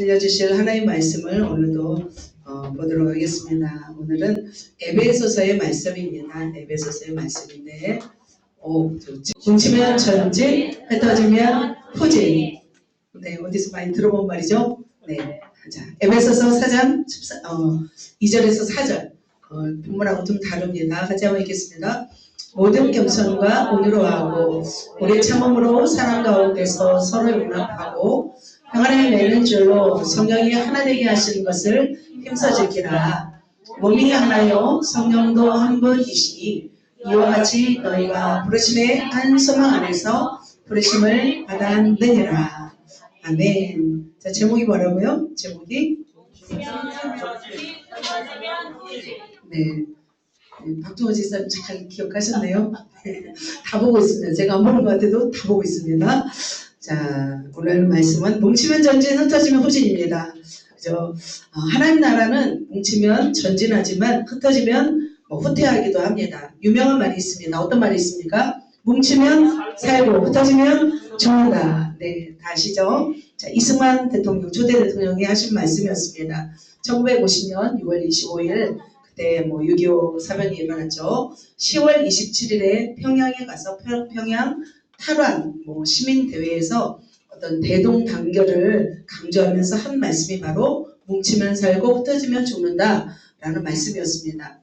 들려주실 하나님의 말씀을 오늘도 보도록 하겠습니다. 오늘은 에베소서의 말씀입니다. 에베소서의 말씀인데 뭉치면 전진, 흩어지면 후진. 네, 어디서 많이 들어본 말이죠? 네, 자, 에베소서 4장 2절에서 4절 본문하고 좀 다릅니다. 같이 한번 읽겠습니다. 모든 겸손과 온유로 하고 오래 참음으로 사랑 가운데서 서로 용납하고 평안을 내는 줄로 성령이 하나 되게 하시는 것을 힘써 지키라. 몸이 하나요 성령도 한 분이시니 이와 같이 너희가 부르심의 한 소망 안에서 부르심을 받았느니라. 아멘. 자, 제목이 뭐라고요? 제목이 네. 박종호 지사님 잘 기억하셨네요. 다 보고 있습니다. 제가 안 보는 것 같아도 다 보고 있습니다. 자, 오늘 말씀은 뭉치면 전진, 흩어지면 후진입니다. 그죠? 하나님 나라는 뭉치면 전진하지만 흩어지면 후퇴하기도 합니다. 유명한 말이 있습니다. 어떤 말이 있습니까? 뭉치면 살고 흩어지면 죽는다. 네, 다 아시죠? 자, 이승만 대통령, 초대 대통령이 하신 말씀이었습니다. 1950년 6월 25일 그때 6.25 사변이 일어났죠. 10월 27일에 평양에 가서 평양 탈환 시민대회에서 어떤 대동단결을 강조하면서 한 말씀이 바로 뭉치면 살고 흩어지면 죽는다 라는 말씀이었습니다.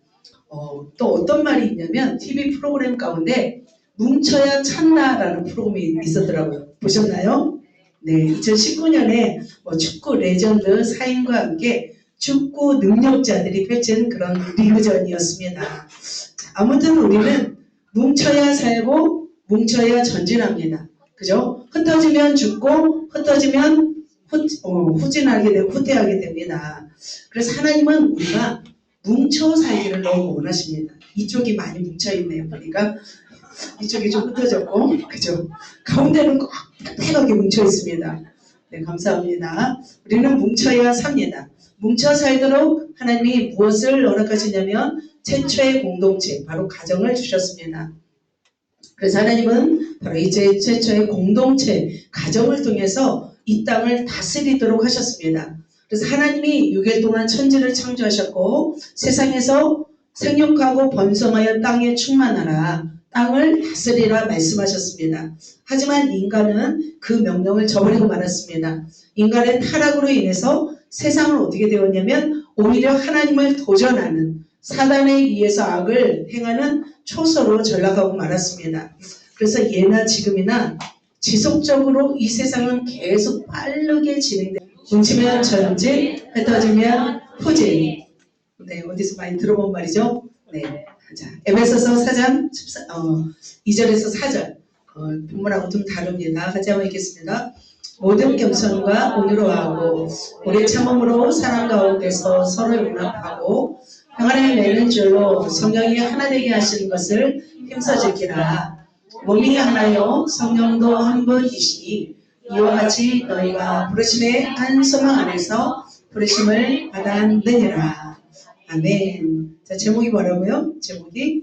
또 어떤 말이 있냐면 TV 프로그램 가운데 뭉쳐야 찬다라는 프로그램이 있었더라고요. 보셨나요? 네, 2019년에 축구 레전드 사인과 함께 축구 능력자들이 펼친 그런 리그전이었습니다. 아무튼 우리는 뭉쳐야 살고 뭉쳐야 전진합니다. 그죠? 흩어지면 죽고 흩어지면 후진하게 되고 후퇴하게 됩니다. 그래서 하나님은 우리가 뭉쳐 살기를 너무 원하십니다. 이쪽이 많이 뭉쳐있네요. 보니까 이쪽이 좀 흩어졌고, 그죠? 가운데는 꼭 빽빽하게 뭉쳐있습니다. 네, 감사합니다. 우리는 뭉쳐야 삽니다. 뭉쳐 살도록 하나님이 무엇을 허락하시냐면 최초의 공동체, 바로 가정을 주셨습니다. 그래서 하나님은 바로 이 최초의 공동체, 가정을 통해서 이 땅을 다스리도록 하셨습니다. 그래서 하나님이 6일 동안 천지를 창조하셨고 세상에서 생육하고 번성하여 땅에 충만하라, 땅을 다스리라 말씀하셨습니다. 하지만 인간은 그 명령을 저버리고 말았습니다. 인간의 타락으로 인해서 세상은 어떻게 되었냐면 오히려 하나님을 도전하는, 사단에 의해서 악을 행하는 초소로 전락하고 말았습니다. 그래서 예나 지금이나 지속적으로 이 세상은 계속 빠르게 진행됩니다. 뭉치면 전진, 흩어지면 후진. 네, 어디서 많이 들어본 말이죠? 네, 자, 에베소서 4장 2절에서 4절 본문하고 좀 다릅니다. 같이 한번 읽겠습니다. 모든 겸손과 온유로 하고 오래 참음으로 사랑 가운데서 서로 용납하고 평안을 내는 줄로 성령이 하나 되게 하시는 것을 힘써 지키라. 몸이 하나요 성령도 한 분이시니 이와 같이 너희가 부르심의 한 소망 안에서 부르심을 받았느니라. 아멘. 자, 제목이 뭐라고요? 제목이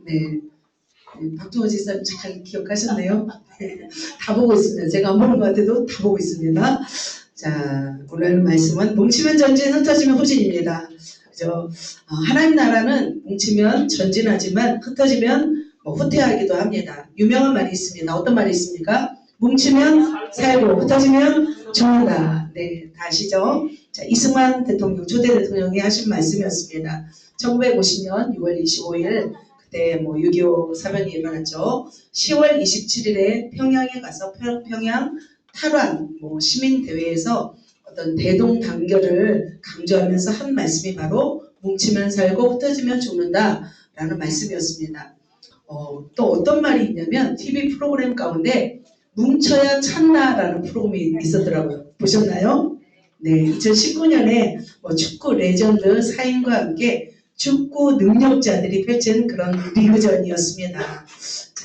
네. 박종호 지사님 잘 기억하셨네요. 다 보고 있습니다. 제가 안 보는 것 같아도 다 보고 있습니다. 자, 오늘 말씀은 뭉치면 전진, 흩어지면 후진입니다. 그죠? 하나님 나라는 뭉치면 전진하지만 흩어지면 후퇴하기도 합니다. 유명한 말이 있습니다. 어떤 말이 있습니까? 뭉치면 살고 흩어지면 죽는다. 네, 다 아시죠? 자, 이승만 대통령, 초대 대통령이 하신 말씀이었습니다. 1950년 6월 25일 그때 6.25 사변이 일어났죠. 10월 27일에 평양에 가서 평양 탈환 시민대회에서 어떤 대동단결을 강조하면서 한 말씀이 바로 뭉치면 살고 흩어지면 죽는다 라는 말씀이었습니다. 또 어떤 말이 있냐면 TV 프로그램 가운데 뭉쳐야 찬다라는 프로그램이 있었더라고요. 보셨나요? 네, 2019년에 축구 레전드 사인과 함께 축구 능력자들이 펼친 그런 리그전이었습니다.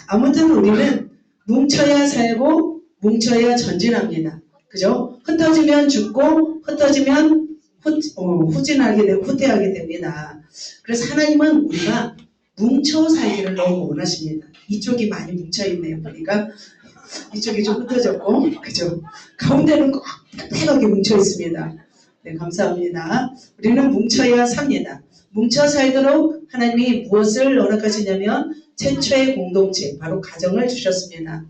아무튼 우리는 뭉쳐야 살고 뭉쳐야 전진합니다. 그죠? 흩어지면 죽고 흩어지면 후진하게 되고 후퇴하게 됩니다. 그래서 하나님은 우리가 뭉쳐 살기를 너무 원하십니다. 이쪽이 많이 뭉쳐있네요. 보니까 이쪽이 좀 흩어졌고, 그죠? 가운데는 꼭 빽빽하게 뭉쳐 있습니다. 네, 감사합니다. 우리는 뭉쳐야 삽니다. 뭉쳐 살도록 하나님이 무엇을 허락하시냐면 최초의 공동체, 바로 가정을 주셨습니다.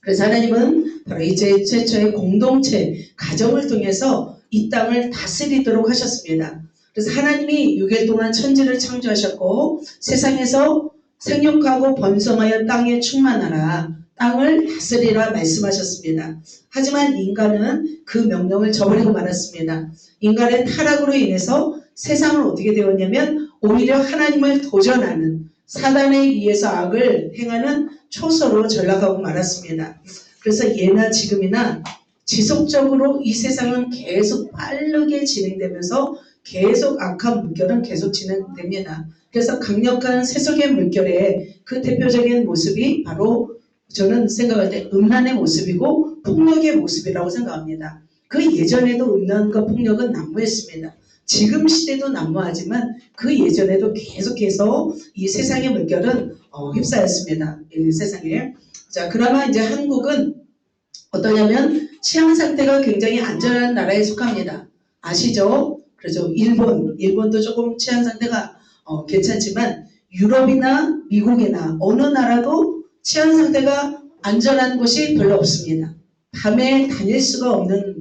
그래서 하나님은 바로 이제 최초의 공동체, 가정을 통해서 이 땅을 다스리도록 하셨습니다. 그래서 하나님이 6일 동안 천지를 창조하셨고 세상에서 생육하고 번성하여 땅에 충만하라, 땅을 다스리라 말씀하셨습니다. 하지만 인간은 그 명령을 저버리고 말았습니다. 인간의 타락으로 인해서 세상은 어떻게 되었냐면 오히려 하나님을 도전하는, 사단에 의해서 악을 행하는 초소로 전락하고 말았습니다. 그래서 예나 지금이나 지속적으로 이 세상은 계속 빠르게 진행되면서 계속 악한 물결은 계속 진행됩니다. 그래서 강력한 세속의 물결의 그 대표적인 모습이 바로 저는 생각할 때 음란의 모습이고 폭력의 모습이라고 생각합니다. 그 예전에도 음란과 폭력은 난무했습니다. 지금 시대도 난무하지만 그 예전에도 계속해서 이 세상의 물결은 휩싸였습니다. 이 세상에. 자, 그나마 이제 한국은 어떠냐면 치안 상태가 굉장히 안전한 나라에 속합니다. 아시죠? 그래서 일본도 조금 치안 상태가 괜찮지만 유럽이나 미국이나 어느 나라도 치안 상태가 안전한 곳이 별로 없습니다. 밤에 다닐 수가 없는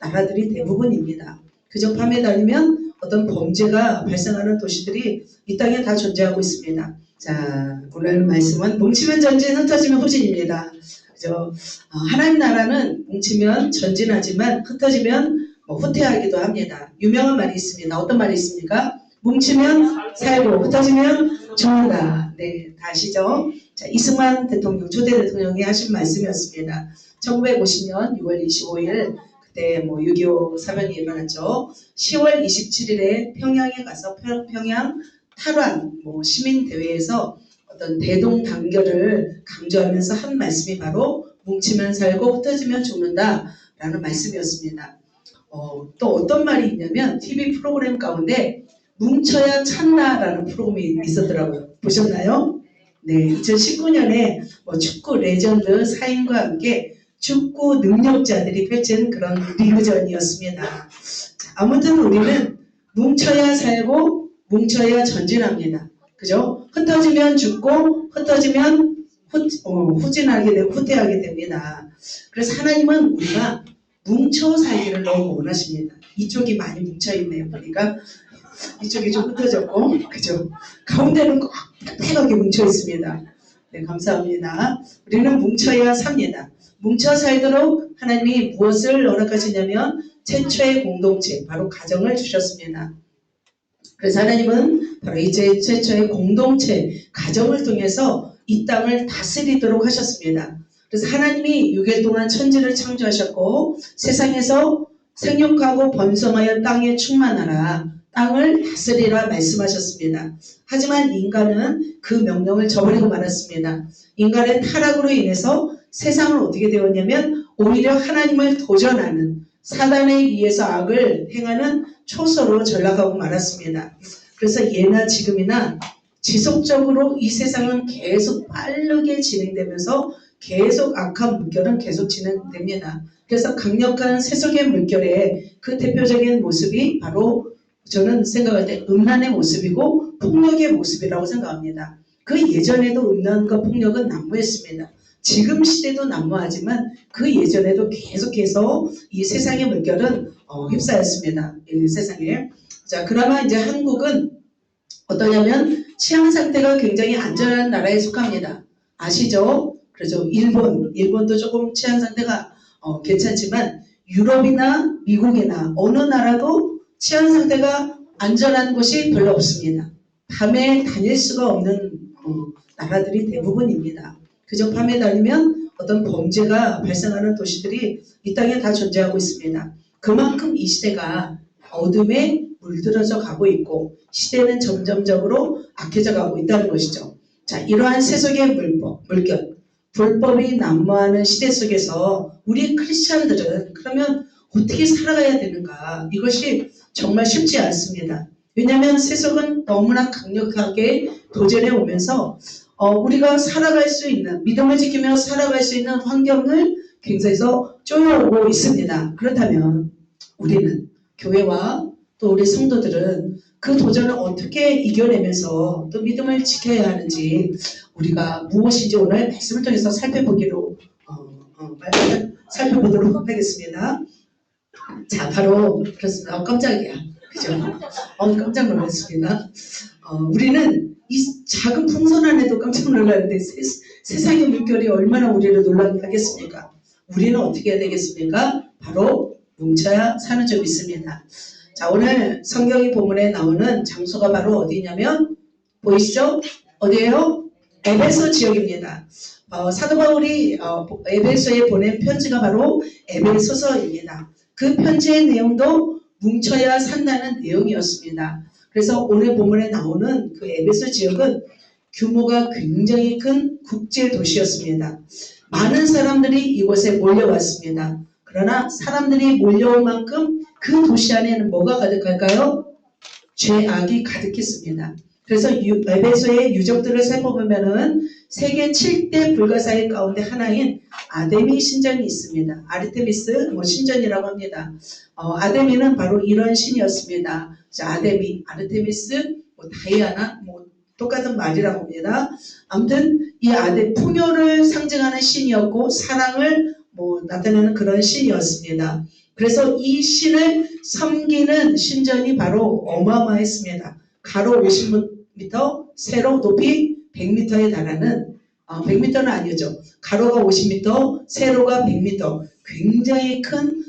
나라들이 대부분입니다. 그저 밤에 다니면 어떤 범죄가 발생하는 도시들이 이 땅에 다 존재하고 있습니다. 자, 오늘 말씀은 뭉치면 전진, 흩어지면 후진입니다. 그죠? 하나님 나라는 뭉치면 전진하지만 흩어지면 후퇴하기도 합니다. 유명한 말이 있습니다. 어떤 말이 있습니까? 뭉치면 살고 흩어지면 죽는다. 네, 다 아시죠? 자, 이승만 대통령, 초대 대통령이 하신 말씀이었습니다. 1950년 6월 25일 그때 6.25 사변이 일어났죠. 10월 27일에 평양에 가서 평양 탈환 시민대회에서 어떤 대동단결을 강조하면서 한 말씀이 바로 뭉치면 살고 흩어지면 죽는다 라는 말씀이었습니다. 또 어떤 말이 있냐면 TV 프로그램 가운데 뭉쳐야 찬다라는 프로그램이 있었더라고요. 보셨나요? 네, 2019년에 축구 레전드 사인과 함께 축구 능력자들이 펼친 그런 리그전이었습니다. 아무튼 우리는 뭉쳐야 살고 뭉쳐야 전진합니다. 그죠? 흩어지면 죽고 흩어지면 후진하게 되고 후퇴하게 됩니다. 그래서 하나님은 우리가 뭉쳐 살기를 너무 원하십니다. 이쪽이 많이 뭉쳐있네요. 보니까 이쪽이 좀 흩어졌고, 그죠? 가운데는 꼭 빽빽하게 뭉쳐 있습니다. 네, 감사합니다. 우리는 뭉쳐야 삽니다. 뭉쳐 살도록 하나님이 무엇을 허락하시냐면 최초의 공동체, 바로 가정을 주셨습니다. 그래서 하나님은 바로 이제 최초의 공동체, 가정을 통해서 이 땅을 다스리도록 하셨습니다. 그래서 하나님이 6일 동안 천지를 창조하셨고 세상에서 생육하고 번성하여 땅에 충만하라, 땅을 다스리라 말씀하셨습니다. 하지만 인간은 그 명령을 저버리고 말았습니다. 인간의 타락으로 인해서 세상은 어떻게 되었냐면 오히려 하나님을 도전하는, 사단에 의해서 악을 행하는 초소로 전락하고 말았습니다. 그래서 예나 지금이나 지속적으로 이 세상은 계속 빠르게 진행되면서 계속 악한 물결은 계속 진행됩니다. 그래서 강력한 세속의 물결의 그 대표적인 모습이 바로 저는 생각할 때 음란의 모습이고 폭력의 모습이라고 생각합니다. 그 예전에도 음란과 폭력은 난무했습니다. 지금 시대도 난무하지만 그 예전에도 계속해서 이 세상의 물결은 휩싸였습니다. 이 세상에. 자, 그나마 이제 한국은 어떠냐면 치안 상태가 굉장히 안전한 나라에 속합니다. 아시죠? 그래서 일본도 조금 치안 상태가 괜찮지만 유럽이나 미국이나 어느 나라도 치안 상태가 안전한 곳이 별로 없습니다. 밤에 다닐 수가 없는 나라들이 대부분입니다. 그저 밤에 다니면 어떤 범죄가 발생하는 도시들이 이 땅에 다 존재하고 있습니다. 그만큼 이 시대가 어둠에 물들어져 가고 있고 시대는 점점적으로 악해져 가고 있다는 것이죠. 자, 이러한 세속의 물결, 불법이 난무하는 시대 속에서 우리 크리스찬들은 그러면 어떻게 살아가야 되는가? 이것이 정말 쉽지 않습니다. 왜냐하면 세속은 너무나 강력하게 도전해 오면서 우리가 살아갈 수 있는, 믿음을 지키며 살아갈 수 있는 환경을 굉장히 쪼여오고 있습니다. 그렇다면 우리는, 교회와 또 우리 성도들은 그 도전을 어떻게 이겨내면서 또 믿음을 지켜야 하는지 우리가 무엇인지 오늘 말씀을 통해서 살펴보도록 하겠습니다. 자, 바로 그렇습니다. 깜짝이야. 그죠? 깜짝 놀랐습니다. 우리는 이 작은 풍선 안에도 깜짝 놀랐는데 세상의 물결이 얼마나 우리를 놀라게 하겠습니까? 우리는 어떻게 해야 되겠습니까? 바로 뭉쳐야 사는 점 있습니다. 자, 오늘 성경의 본문에 나오는 장소가 바로 어디냐면 보이시죠? 어디예요? 에베소 지역입니다. 사도 바울이 에베소에 보낸 편지가 바로 에베소서입니다. 그 편지의 내용도 뭉쳐야 산다는 내용이었습니다. 그래서 오늘 본문에 나오는 그 에베소 지역은 규모가 굉장히 큰 국제 도시였습니다. 많은 사람들이 이곳에 몰려왔습니다. 그러나 사람들이 몰려올 만큼 그 도시 안에는 뭐가 가득할까요? 죄악이 가득했습니다. 그래서 에베소의 유적들을 살펴보면은 세계 7대 불가사의 가운데 하나인 아데미 신전이 있습니다. 아르테미스 신전이라고 합니다. 아데미는 바로 이런 신이었습니다. 자, 아데미, 아르테미스, 다이아나 똑같은 말이라고 합니다. 아무튼 이 풍요를 상징하는 신이었고 사랑을 나타내는 그런 신이었습니다. 그래서 이 신을 섬기는 신전이 바로 어마어마했습니다. 가로 50m, 세로 높이 100m에 달하는 100m는 아니죠. 가로가 50m, 세로가 100m. 굉장히 큰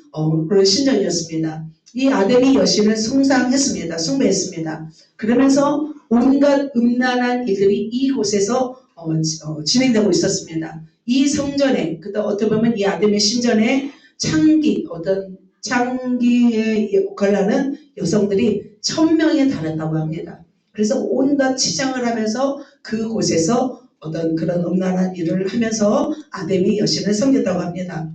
그런 신전이었습니다. 이 아데미 여신을 숭배했습니다. 그러면서 온갖 음란한 일들이 이곳에서 진행되고 있었습니다. 이 성전에, 어떻게 보면 이 아데미 신전의 창기에 역할하는 여성들이 1000명에 달한다고 합니다. 그래서 온갖 치장을 하면서 그곳에서 그런 음란한 일을 하면서 아데미 여신을 섬겼다고 합니다.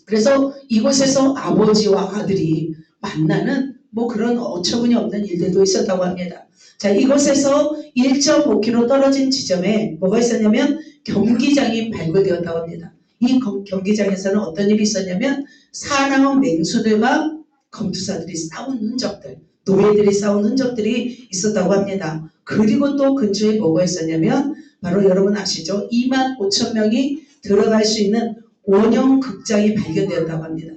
그래서 이곳에서 아버지와 아들이 만나는 그런 어처구니 없는 일들도 있었다고 합니다. 자, 이곳에서 1.5km 떨어진 지점에 뭐가 있었냐면 경기장이 발굴되었다고 합니다. 이 경기장에서는 어떤 일이 있었냐면 사나운 맹수들과 검투사들이 싸운 흔적들, 노예들이 싸운 흔적들이 있었다고 합니다. 그리고 또 근처에 뭐가 있었냐면 바로 여러분 아시죠? 25,000명이 들어갈 수 있는 원형 극장이 발견되었다고 합니다.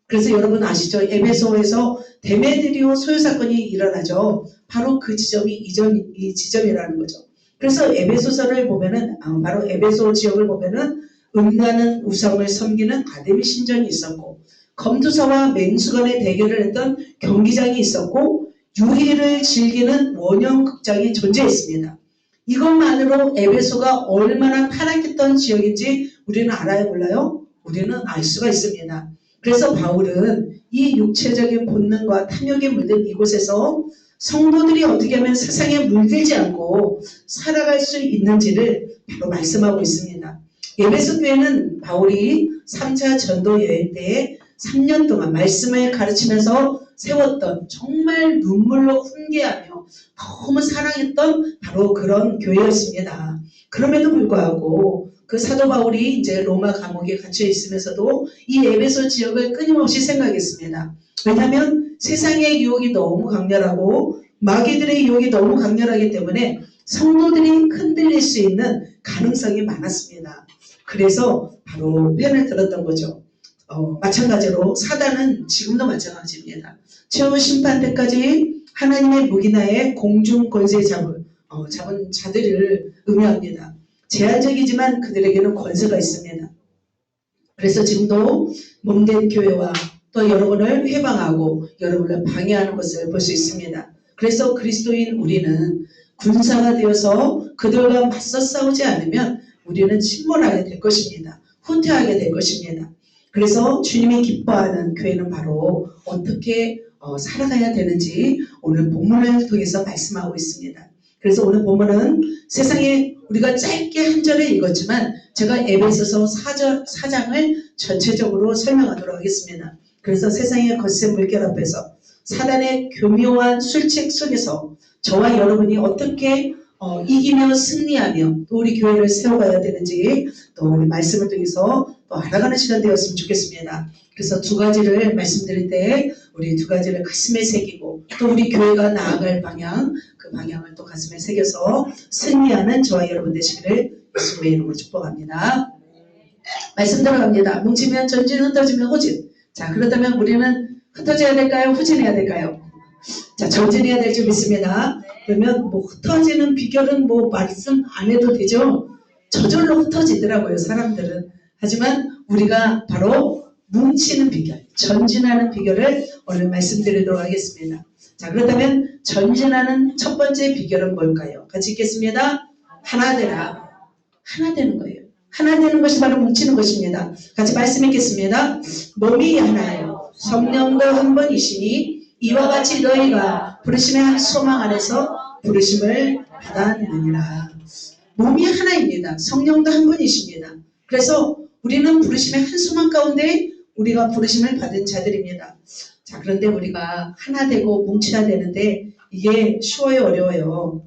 그래서 여러분 아시죠? 에베소에서 데메드리오 소유 사건이 일어나죠. 바로 그 지점이 이 지점이라는 거죠. 그래서 에베소서를 보면은 바로 에베소 지역을 보면은 음란한 우상을 섬기는 아데미 신전이 있었고 검투사와 맹수간의 대결을 했던 경기장이 있었고 유희를 즐기는 원형 극장이 존재했습니다. 이것만으로 에베소가 얼마나 타락했던 지역인지 우리는 알아요, 몰라요? 우리는 알 수가 있습니다. 그래서 바울은 이 육체적인 본능과 탐욕에 물든 이곳에서 성도들이 어떻게 하면 세상에 물들지 않고 살아갈 수 있는지를 바로 말씀하고 있습니다. 에베소 교회는 바울이 3차 전도 여행 때에 3년 동안 말씀을 가르치면서 세웠던 정말 눈물로 훈계하며 너무 사랑했던 바로 그런 교회였습니다. 그럼에도 불구하고 그 사도 바울이 이제 로마 감옥에 갇혀 있으면서도 이 에베소 지역을 끊임없이 생각했습니다. 왜냐하면 세상의 유혹이 너무 강렬하고 마귀들의 유혹이 너무 강렬하기 때문에 성도들이 흔들릴 수 있는 가능성이 많았습니다. 그래서 바로 편을 들었던 거죠. 마찬가지로 사단은 지금도 마찬가지입니다. 최후 심판 때까지 하나님의 무기나에 공중 권세 잡은 자들을 의미합니다. 제한적이지만 그들에게는 권세가 있습니다. 그래서 지금도 몸된 교회와 또 여러분을 회방하고 여러분을 방해하는 것을 볼 수 있습니다. 그래서 그리스도인 우리는 군사가 되어서 그들과 맞서 싸우지 않으면 우리는 침몰하게 될 것입니다. 후퇴하게 될 것입니다. 그래서 주님이 기뻐하는 교회는 바로 어떻게 살아가야 되는지 오늘 본문을 통해서 말씀하고 있습니다. 그래서 오늘 본문은 세상에 우리가 짧게 한 절을 읽었지만 제가 에베소서 4장을 전체적으로 설명하도록 하겠습니다. 그래서 세상의 거센 물결 앞에서 사단의 교묘한 술책 속에서 저와 여러분이 어떻게 이기며 승리하며 또 우리 교회를 세워가야 되는지 또 우리 말씀을 통해서 또 알아가는 시간 되었으면 좋겠습니다. 그래서 두 가지를 말씀드릴 때 우리 두 가지를 가슴에 새기고 또 우리 교회가 나아갈 방향 그 방향을 또 가슴에 새겨서 승리하는 저와 여러분 되시기를 예수님의 이름으로 축복합니다. 말씀 들어갑니다. 뭉치면 전진, 흩어지면 후진. 자, 그렇다면 우리는 흩어져야 될까요? 후진해야 될까요? 자, 전진해야 될 줄 믿습니다. 그러면 뭐 흩어지는 비결은 뭐 말씀 안 해도 되죠? 저절로 흩어지더라고요, 사람들은. 하지만 우리가 바로 뭉치는 비결, 전진하는 비결을 오늘 말씀드리도록 하겠습니다. 자, 그렇다면 전진하는 첫 번째 비결은 뭘까요? 같이 읽겠습니다. 하나 되라. 하나 되는 거예요. 하나 되는 것이 바로 뭉치는 것입니다. 같이 말씀 읽겠습니다. 몸이 하나요. 성령도 한 분이시니 이와 같이 너희가 부르심의 한 소망 안에서 부르심을 받았느니라. 몸이 하나입니다. 성령도 한 분이십니다. 그래서 우리는 부르심의 한 소망 가운데 우리가 부르심을 받은 자들입니다. 자, 그런데 우리가 하나 되고 뭉쳐야 되는데 이게 쉬워요, 어려워요?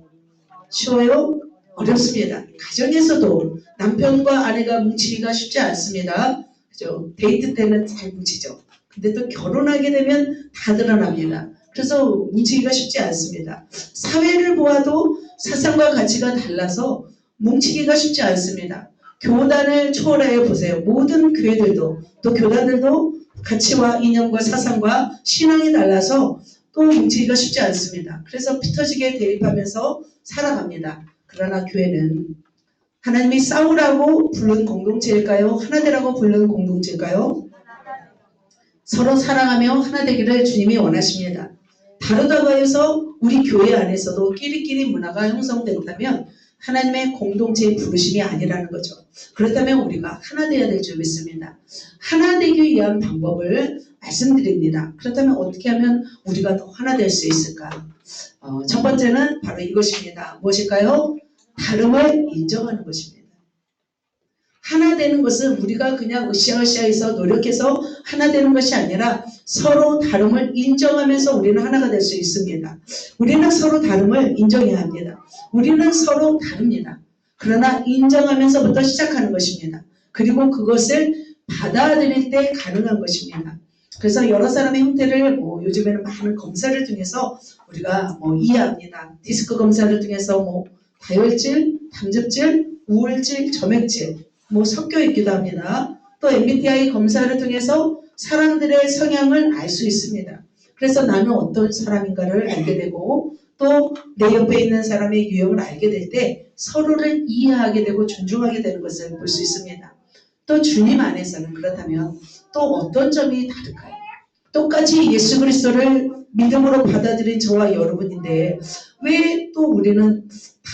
쉬워요? 어렵습니다. 가정에서도 남편과 아내가 뭉치기가 쉽지 않습니다. 그죠? 데이트 때는 잘 뭉치죠. 근데 또 결혼하게 되면 다 드러납니다. 그래서 뭉치기가 쉽지 않습니다. 사회를 보아도 사상과 가치가 달라서 뭉치기가 쉽지 않습니다. 교단을 초월하여 보세요. 모든 교회들도 또 교단들도 가치와 이념과 사상과 신앙이 달라서 또 뭉치기가 쉽지 않습니다. 그래서 피터지게 대립하면서 살아갑니다. 그러나 교회는 하나님이 싸우라고 부른 공동체일까요? 하나 되라고 부른 공동체일까요? 서로 사랑하며 하나 되기를 주님이 원하십니다. 다르다고 해서 우리 교회 안에서도 끼리끼리 문화가 형성된다면 하나님의 공동체의 부르심이 아니라는 거죠. 그렇다면 우리가 하나 되어야 될 줄 믿습니다. 하나 되기 위한 방법을 말씀드립니다. 그렇다면 어떻게 하면 우리가 더 하나 될 수 있을까? 첫 번째는 바로 이것입니다. 무엇일까요? 다름을 인정하는 것입니다. 하나 되는 것은 우리가 그냥 으쌰으쌰해서 노력해서 하나 되는 것이 아니라 서로 다름을 인정하면서 우리는 하나가 될 수 있습니다. 우리는 서로 다름을 인정해야 합니다. 우리는 서로 다릅니다. 그러나 인정하면서부터 시작하는 것입니다. 그리고 그것을 받아들일 때 가능한 것입니다. 그래서 여러 사람의 형태를 요즘에는 많은 검사를 통해서 우리가 이해합니다. 디스크 검사를 통해서 다혈질, 담즙질, 우울질, 점액질 섞여 있기도 합니다. 또 MBTI 검사를 통해서 사람들의 성향을 알 수 있습니다. 그래서 나는 어떤 사람인가를 알게 되고 또 내 옆에 있는 사람의 유형을 알게 될 때 서로를 이해하게 되고 존중하게 되는 것을 볼 수 있습니다. 또 주님 안에서는 그렇다면 또 어떤 점이 다를까요? 똑같이 예수 그리스도를 믿음으로 받아들인 저와 여러분인데 왜 또 우리는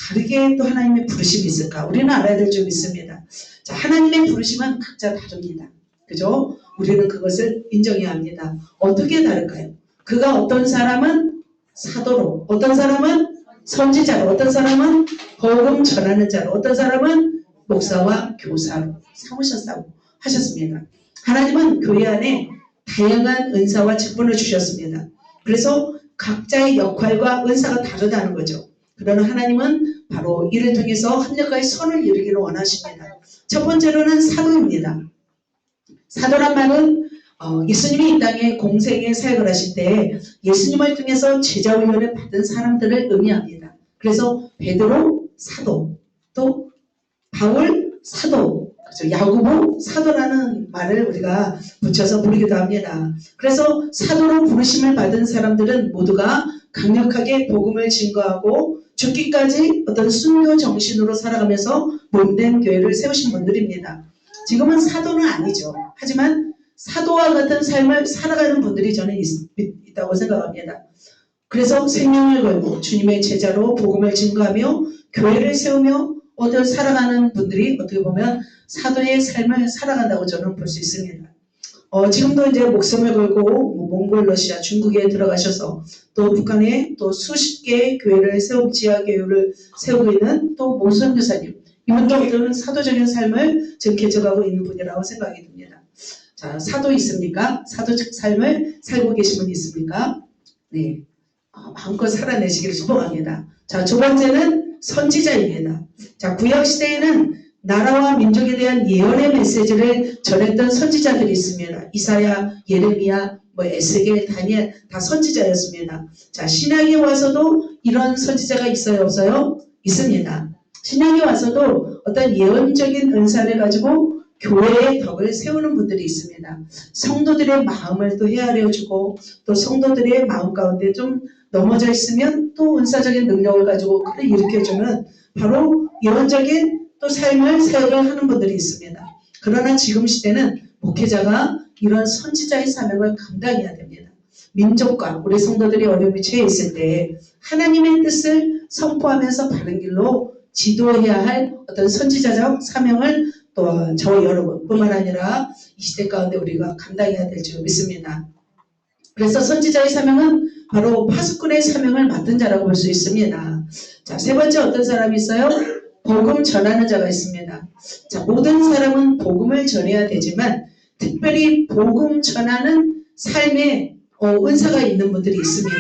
다르게 또 하나님의 부르심이 있을까? 우리는 알아야 될 줄 믿습니다. 자, 하나님의 부르심은 각자 다릅니다. 그죠? 우리는 그것을 인정해야 합니다. 어떻게 다를까요? 그가 어떤 사람은 사도로, 어떤 사람은 선지자로, 어떤 사람은 복음 전하는 자로, 어떤 사람은 목사와 교사로 삼으셨다고 하셨습니다. 하나님은 교회 안에 다양한 은사와 직분을 주셨습니다. 그래서 각자의 역할과 은사가 다르다는 거죠. 그러나 하나님은 바로 이를 통해서 합력하여 선을 이루기를 원하십니다. 첫 번째로는 사도입니다. 사도란 말은 예수님이 이 땅에 공생의 사역을 하실 때 예수님을 통해서 제자 훈련을 받은 사람들을 의미합니다. 그래서 베드로 사도, 또 바울 사도, 그렇죠? 야고보 사도라는 말을 우리가 붙여서 부르기도 합니다. 그래서 사도로 부르심을 받은 사람들은 모두가 강력하게 복음을 증거하고 죽기까지 어떤 순교 정신으로 살아가면서 몸된 교회를 세우신 분들입니다. 지금은 사도는 아니죠. 하지만 사도와 같은 삶을 살아가는 분들이 저는 있다고 생각합니다. 그래서 생명을 걸고 주님의 제자로 복음을 증거하며 교회를 세우며 살아가는 분들이 어떻게 보면 사도의 삶을 살아간다고 저는 볼 수 있습니다. 지금도 이제 목숨을 걸고 몽골, 러시아, 중국에 들어가셔서 또 북한에 또 수십 개의 교회를 지하 교회를 세우고 있는 또 모선 교사님, 이분들은 사도적인 삶을 지금 개척하고 있는 분이라고 생각이 듭니다. 자, 사도 있습니까? 사도적 삶을 살고 계신 분이 있습니까? 네, 마음껏 살아내시기를 축복합니다. 자, 두 번째는 선지자입니다. 자, 구약 시대에는 나라와 민족에 대한 예언의 메시지를 전했던 선지자들이 있습니다. 이사야, 예레미야, 에스겔, 다니엘 다 선지자였습니다. 자, 신약에 와서도 이런 선지자가 있어요, 없어요? 있습니다. 신약에 와서도 어떤 예언적인 은사를 가지고 교회의 덕을 세우는 분들이 있습니다. 성도들의 마음을 또 헤아려주고 또 성도들의 마음 가운데 좀 넘어져 있으면 또 은사적인 능력을 가지고 그를 일으켜주는 바로 예언적인 또 삶을 사역을 하는 분들이 있습니다. 그러나 지금 시대는 목회자가 이런 선지자의 사명을 감당해야 됩니다. 민족과 우리 성도들이 어려움에 처해 있을 때 하나님의 뜻을 선포하면서 바른 길로 지도해야 할 어떤 선지자적 사명을 또 저 여러분뿐만 아니라 이 시대 가운데 우리가 감당해야 될 줄 믿습니다. 그래서 선지자의 사명은 바로 파수꾼의 사명을 맡은 자라고 볼 수 있습니다. 자, 세 번째 어떤 사람이 있어요? 복음 전하는 자가 있습니다. 자, 모든 사람은 복음을 전해야 되지만 특별히 복음 전하는 삶에 은사가 있는 분들이 있습니다.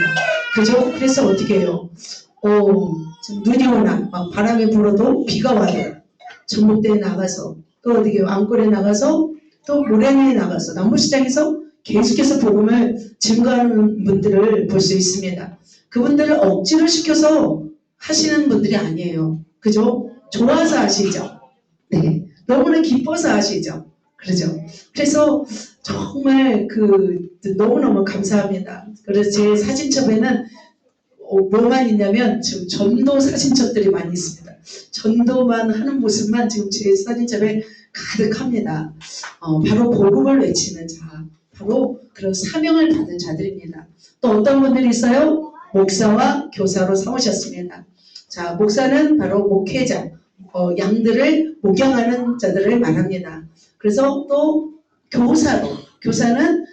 그죠? 그래서 어떻게 해요? 지금 눈이 오나 막 바람이 불어도 비가 와도 전봇대에 나가서 또 어떻게 왕골에 나가서 또 모래위에 나가서 남부시장에서 계속해서 복음을 증거하는 분들을 볼 수 있습니다. 그분들을 억지로 시켜서 하시는 분들이 아니에요. 그죠? 좋아서 하시죠. 네, 너무나 기뻐서 하시죠. 그러죠. 그래서 정말 너무너무 감사합니다. 그래서 제 사진첩에는 뭐만 있냐면 지금 전도 사진첩들이 많이 있습니다. 전도만 하는 모습만 지금 제 사진첩에 가득합니다. 바로 복음을 외치는 자, 바로 그런 사명을 받은 자들입니다. 또 어떤 분들이 있어요? 목사와 교사로 삼으셨습니다. 자, 목사는 바로 목회자, 양들을 목양하는 자들을 말합니다. 그래서 또 교사는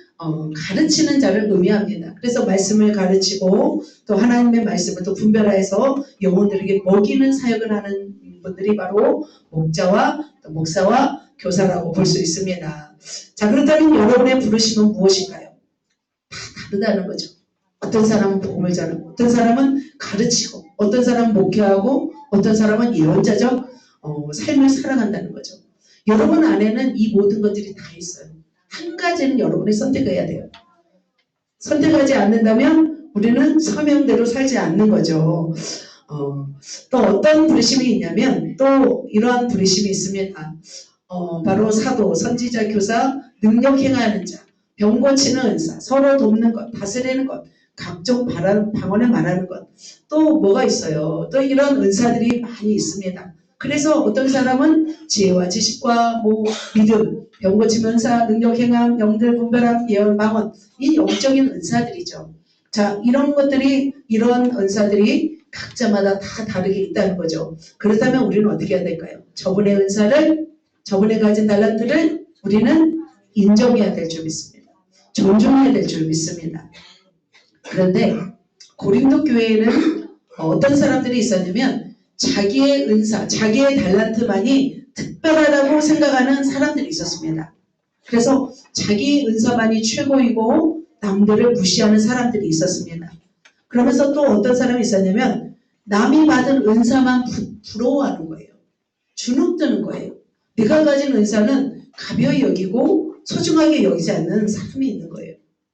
가르치는 자를 의미합니다. 그래서 말씀을 가르치고 또 하나님의 말씀을 또 분별해서 영혼들에게 먹이는 사역을 하는 분들이 바로 목사와 교사라고 볼 수 있습니다. 자, 그렇다면 여러분의 부르심은 무엇인가요? 다 다르다는 거죠. 어떤 사람은 복음을 전하고 어떤 사람은 가르치고 어떤 사람은 목회하고 어떤 사람은 예언자적 삶을 살아간다는 거죠. 여러분 안에는 이 모든 것들이 다 있어요. 한 가지는 여러분이 선택해야 돼요. 선택하지 않는다면 우리는 사명대로 살지 않는 거죠. 또 어떤 부르심이 있냐면 또 이러한 부르심이 있습니다. 바로 사도, 선지자, 교사, 능력 행하는 자, 병 고치는 은사, 서로 돕는 것, 다스리는 것, 각종 방언에 말하는 것, 또 뭐가 있어요? 또 이런 은사들이 많이 있습니다. 그래서 어떤 사람은 지혜와 지식과 믿음, 병 고치는 은사, 능력 행함, 영들 분별함, 예언, 방언, 이 영적인 은사들이죠. 자, 이런 은사들이 각자마다 다 다르게 있다는 거죠. 그렇다면 우리는 어떻게 해야 될까요? 저분의 은사를, 저분의 가진 달란트를 우리는 인정해야 될 줄 믿습니다. 존중해야 될 줄 믿습니다. 그런데 고린도 교회에는 어떤 사람들이 있었냐면 자기의 은사, 자기의 달란트만이 특별하다고 생각하는 사람들이 있었습니다. 그래서 자기 은사만이 최고이고 남들을 무시하는 사람들이 있었습니다. 그러면서 또 어떤 사람이 있었냐면 남이 받은 은사만 부러워하는 거예요. 주눅드는 거예요. 내가 가진 은사는 가벼이 여기고 소중하게 여기지 않는 사람이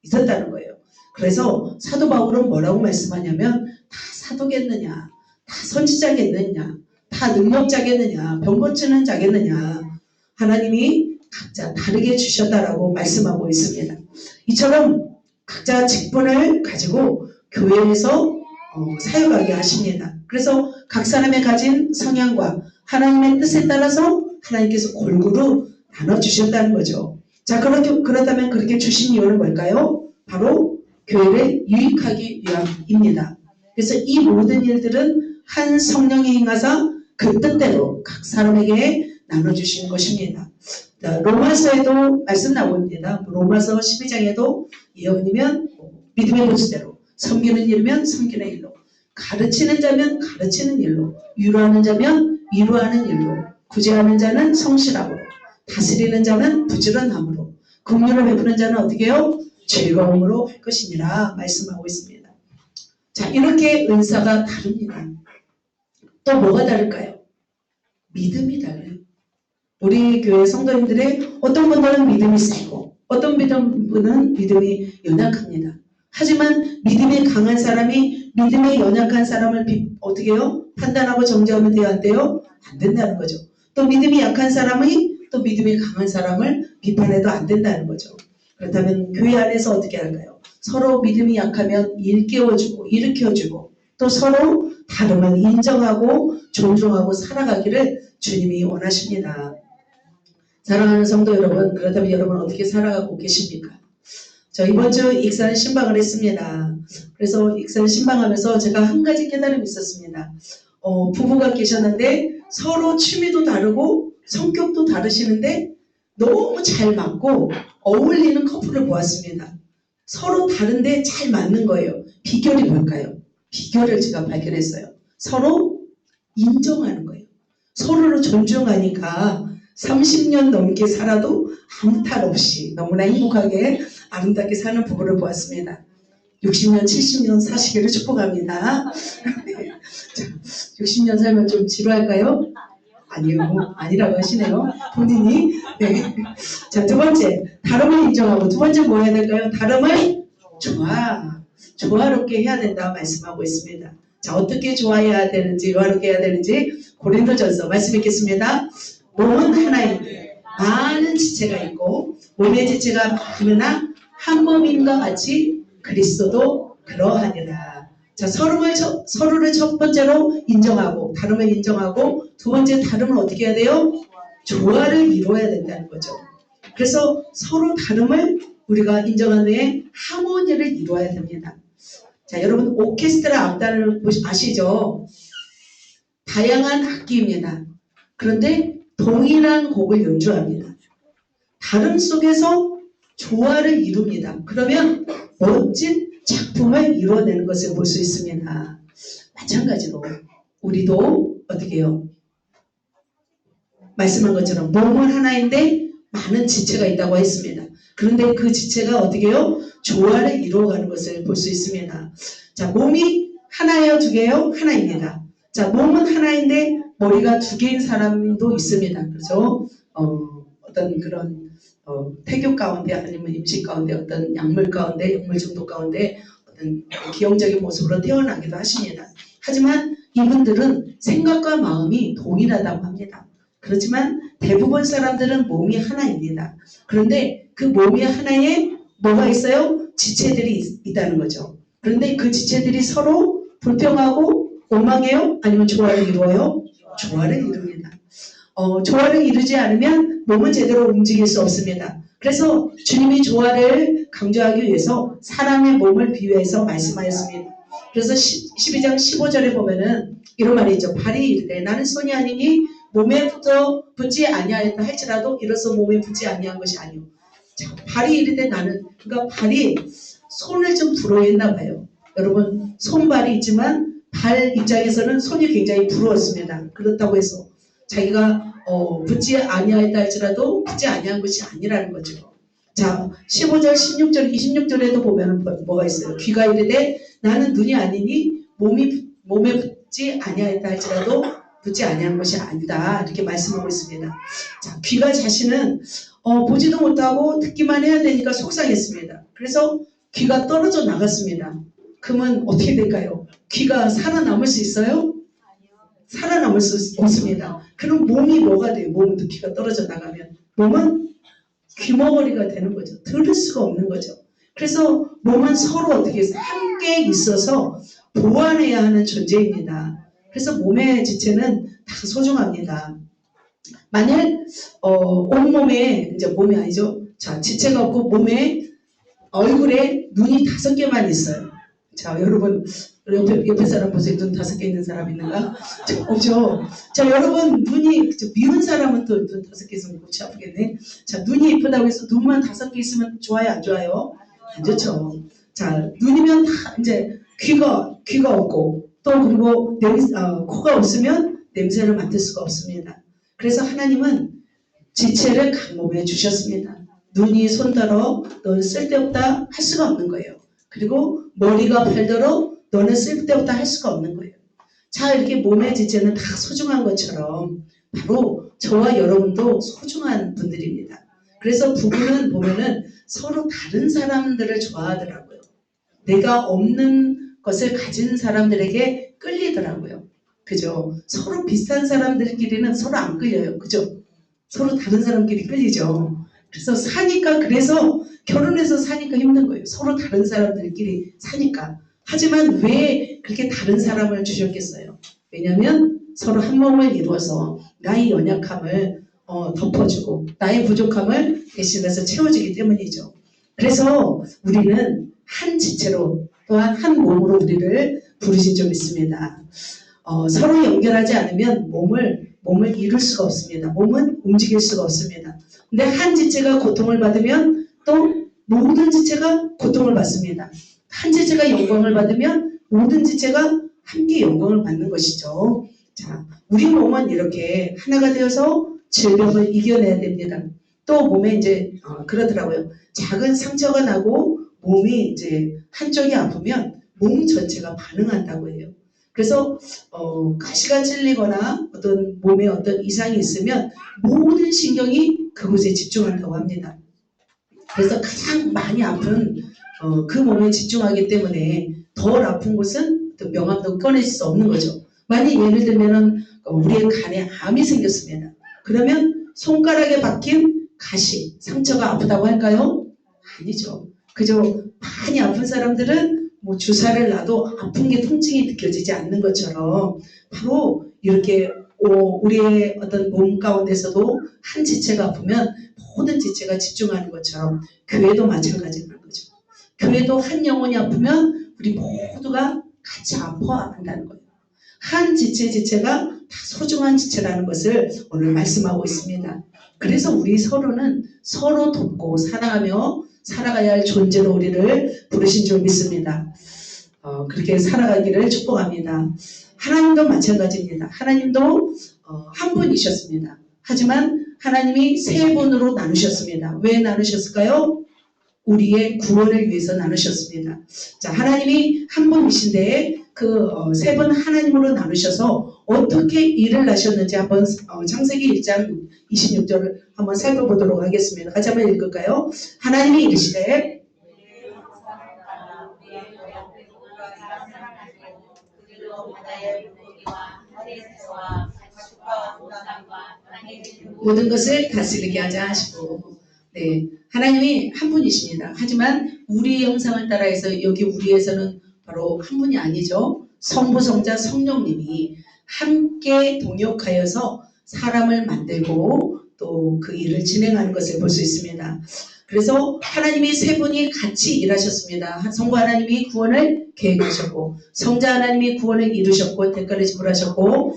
있었다는 거예요. 그래서 사도 바울은 뭐라고 말씀하냐면 다 사도겠느냐, 다 선지자겠느냐, 다 능력자겠느냐, 병 고치는 자겠느냐, 하나님이 각자 다르게 주셨다라고 말씀하고 있습니다. 이처럼 각자 직분을 가지고 교회에서 사역하게 하십니다. 그래서 각 사람의 가진 성향과 하나님의 뜻에 따라서 하나님께서 골고루 나눠주셨다는 거죠. 자, 그렇다면 그렇게 주신 이유는 뭘까요? 바로 교회를 유익하기 위함입니다. 그래서 이 모든 일들은 한 성령이 행하사 그 뜻대로 각 사람에게 나눠주신 것입니다. 로마서에도 말씀 나옵니다. 로마서 12장에도 예언이면 믿음의 본수대로, 섬기는 일이면 섬기는 일로, 가르치는 자면 가르치는 일로, 위로하는 자면 위로하는 일로, 구제하는 자는 성실함으로, 다스리는 자는 부지런함으로, 긍휼을 베푸는 자는 어떻게 해요? 즐거움으로 할 것이니라 말씀하고 있습니다. 자, 이렇게 은사가 다릅니다. 또 뭐가 다를까요? 믿음이 달라요. 우리 교회 성도님들의 어떤 분들은 믿음이 세고 어떤 분은 믿음이 연약합니다. 하지만 믿음이 강한 사람이 믿음이 연약한 사람을 어떻게 해요? 판단하고 정죄하면 돼요? 안 돼요? 안 된다는 거죠. 또 믿음이 약한 사람이 또 믿음이 강한 사람을 비판해도 안 된다는 거죠. 그렇다면 교회 안에서 어떻게 할까요? 서로 믿음이 약하면 일깨워주고 일으켜주고 또 서로 다름을 인정하고 존중하고 살아가기를 주님이 원하십니다. 사랑하는 성도 여러분, 그렇다면 여러분 어떻게 살아가고 계십니까? 저 이번 주 익산 신방을 했습니다. 그래서 익산 신방하면서 제가 한 가지 깨달음이 있었습니다. 부부가 계셨는데 서로 취미도 다르고 성격도 다르시는데 너무 잘 맞고 어울리는 커플을 보았습니다. 서로 다른데 잘 맞는 거예요. 비결이 뭘까요? 비결을 제가 발견했어요. 서로 인정하는 거예요. 서로를 존중하니까 30년 넘게 살아도 아무 탈 없이 너무나 행복하게 아름답게 사는 부부를 보았습니다. 60년, 70년 사시기를 축복합니다. 네. 자, 60년 살면 좀 지루할까요? 아니요, 아니라고 하시네요. 본인이. 네. 자, 두 번째, 다름을 인정하고 두 번째 뭐 해야 될까요? 다름을 조화롭게 해야 된다 말씀하고 있습니다. 자, 어떻게 조화해야 되는지, 조화롭게 해야 되는지 고린도전서 말씀 읽겠습니다. 몸은 하나인데 많은 지체가 있고 몸의 지체가 많으나 한 몸인과 같이 그리스도도 그러하니라. 자, 서로를 첫 번째로 인정하고 다름을 인정하고 두 번째 다름을 어떻게 해야 돼요? 조화를 이루어야 된다는 거죠. 그래서 서로 다름을 우리가 인정한 후에 하모니를 이루어야 됩니다. 자, 여러분 오케스트라 악단을 아시죠? 다양한 악기입니다. 그런데 동일한 곡을 연주합니다. 다름 속에서 조화를 이룹니다. 그러면 멋진 작품을 이루어내는 것을 볼 수 있습니다. 마찬가지로 우리도 어떻게 해요? 말씀한 것처럼 몸은 하나인데 많은 지체가 있다고 했습니다. 그런데 그 지체가 어떻게 해요? 조화를 이루어가는 것을 볼 수 있습니다. 자, 몸이 하나예요? 두 개예요? 하나입니다. 자, 몸은 하나인데 머리가 두 개인 사람도 있습니다. 그렇죠? 어떤 그런 태교 가운데 아니면 임신 가운데 어떤 약물 가운데 약물 중독 가운데 어떤 기형적인 모습으로 태어나기도 하십니다. 하지만 이분들은 생각과 마음이 동일하다고 합니다. 그렇지만 대부분 사람들은 몸이 하나입니다. 그런데 그 몸이 하나에 뭐가 있어요? 지체들이 있다는 거죠. 그런데 그 지체들이 서로 불평하고 원망해요? 아니면 조화를 이루어요? 조화를 이룹니다. 조화를 이루지 않으면 몸은 제대로 움직일 수 없습니다. 그래서 주님이 조화를 강조하기 위해서 사람의 몸을 비유해서 말씀하였습니다. 그래서 12장 15절에 보면은 이런 말이 있죠. 발이 이르되 나는 손이 아니니 몸에 붙지 아니하였다 할지라도 이로써 몸에 붙지 아니한 것이 아니오. 자, 발이 이르되 나는, 그러니까 발이 손을 좀 부러워했나 봐요. 여러분 손발이 있지만 발 입장에서는 손이 굉장히 부러웠습니다. 그렇다고 해서 자기가 붙지 아니하였다 할지라도 붙지 아니한 것이 아니라는 거죠. 자, 15절, 16절, 26절에도 보면 뭐가 있어요? 귀가 이르되 나는 눈이 아니니 몸에 붙지 아니하였다 할지라도 붙지 아니한 것이 아니다. 이렇게 말씀하고 있습니다. 자, 귀가 자신은 보지도 못하고 듣기만 해야 되니까 속상했습니다. 그래서 귀가 떨어져 나갔습니다. 그러면 어떻게 될까요? 귀가 살아남을 수 있어요? 살아남을 수 없습니다. 그럼 몸이 뭐가 돼요? 몸도 귀가 떨어져 나가면 몸은 귀머거리가 되는 거죠. 들을 수가 없는 거죠. 그래서 몸은 서로 어떻게 해서 함께 있어서 보완해야 하는 존재입니다. 그래서 몸의 지체는 다 소중합니다. 만일 온몸에 이제 몸이 아니죠. 자, 지체가 없고 몸에 얼굴에 눈이 5개만 있어요. 자, 여러분 옆에 사람 보세요. 눈 5개 있는 사람 있는가? 없죠. 자, 여러분 눈이 미운 사람은 또 눈 5개 있으면 골치 아프겠네. 자, 눈이 예쁘다고 해서 눈만 5개 있으면 좋아요, 안 좋아요? 안 좋죠. 자, 눈이면 다 이제 귀가 없고 또 그리고 코가 없으면 냄새를 맡을 수가 없습니다. 그래서 하나님은 지체를 각 몸에 주셨습니다. 눈이 손더러 너는 쓸데없다 할 수가 없는 거예요. 그리고 머리가 팔더러 너는 쓸데없다 할 수가 없는 거예요. 자, 이렇게 몸의 지체는 다 소중한 것처럼 바로 저와 여러분도 소중한 분들입니다. 그래서 부부는 보면은 서로 다른 사람들을 좋아하더라고요. 내가 없는 것을 가진 사람들에게 끌리더라고요. 그죠? 서로 비슷한 사람들끼리는 서로 안 끌려요. 그죠? 서로 다른 사람끼리 끌리죠. 그래서 사니까, 그래서 결혼해서 사니까 힘든 거예요. 서로 다른 사람들끼리 사니까. 하지만 왜 그렇게 다른 사람을 주셨겠어요? 왜냐하면 서로 한 몸을 이루어서 나의 연약함을 덮어주고 나의 부족함을 대신해서 채워주기 때문이죠. 그래서 우리는 한 지체로 또한 한 몸으로 우리를 부르신 줄 믿습니다. 서로 연결하지 않으면 몸을 이룰 수가 없습니다. 몸은 움직일 수가 없습니다. 근데 한 지체가 고통을 받으면 또 모든 지체가 고통을 받습니다. 한 지체가 영광을 받으면 모든 지체가 함께 영광을 받는 것이죠. 자, 우리 몸은 이렇게 하나가 되어서 질병을 이겨내야 됩니다. 또 몸에 이제 그러더라고요. 작은 상처가 나고 몸이 이제 한쪽이 아프면 몸 전체가 반응한다고 해요. 그래서 가시가 찔리거나 어떤 몸에 어떤 이상이 있으면 모든 신경이 그곳에 집중한다고 합니다. 그래서 가장 많이 아픈 그 몸에 집중하기 때문에 덜 아픈 곳은 명암도 꺼낼 수 없는 거죠. 만약 예를 들면은 우리의 간에 암이 생겼습니다. 그러면 손가락에 박힌 가시, 상처가 아프다고 할까요? 아니죠. 그저 많이 아픈 사람들은 뭐 주사를 놔도 아픈 게 통증이 느껴지지 않는 것처럼 바로 이렇게 우리의 어떤 몸 가운데서도 한 지체가 아프면 모든 지체가 집중하는 것처럼 교회도 마찬가지라는 거죠. 교회도 한 영혼이 아프면 우리 모두가 같이 아파한다는 거예요. 한 지체가 다 소중한 지체라는 것을 오늘 말씀하고 있습니다. 그래서 우리 서로는 서로 돕고 사랑하며 살아가야 할 존재로 우리를 부르신 줄 믿습니다. 그렇게 살아가기를 축복합니다. 하나님도 마찬가지입니다. 하나님도 한 분이셨습니다. 하지만 하나님이 세 분으로 나누셨습니다. 왜 나누셨을까요? 우리의 구원을 위해서 나누셨습니다. 자, 하나님이 한 분이신데 그 세 분 하나님으로 나누셔서 어떻게 일을 하셨는지 한번 창세기 1장 26절을 한번 살펴보도록 하겠습니다. 같이 한번 읽을까요? 하나님이 이르시되 모든 것을 다스리게 하자 하시고, 네, 하나님이 한 분이십니다. 하지만 우리의 형상을 따라해서 여기 우리에서는 바로 한 분이 아니죠. 성부, 성자, 성령님이 함께 동역하여서 사람을 만들고 또 그 일을 진행하는 것을 볼 수 있습니다. 그래서 하나님이 세 분이 같이 일하셨습니다. 성부 하나님이 구원을 계획하셨고, 성자 하나님이 구원을 이루셨고 대가를 지불하셨고,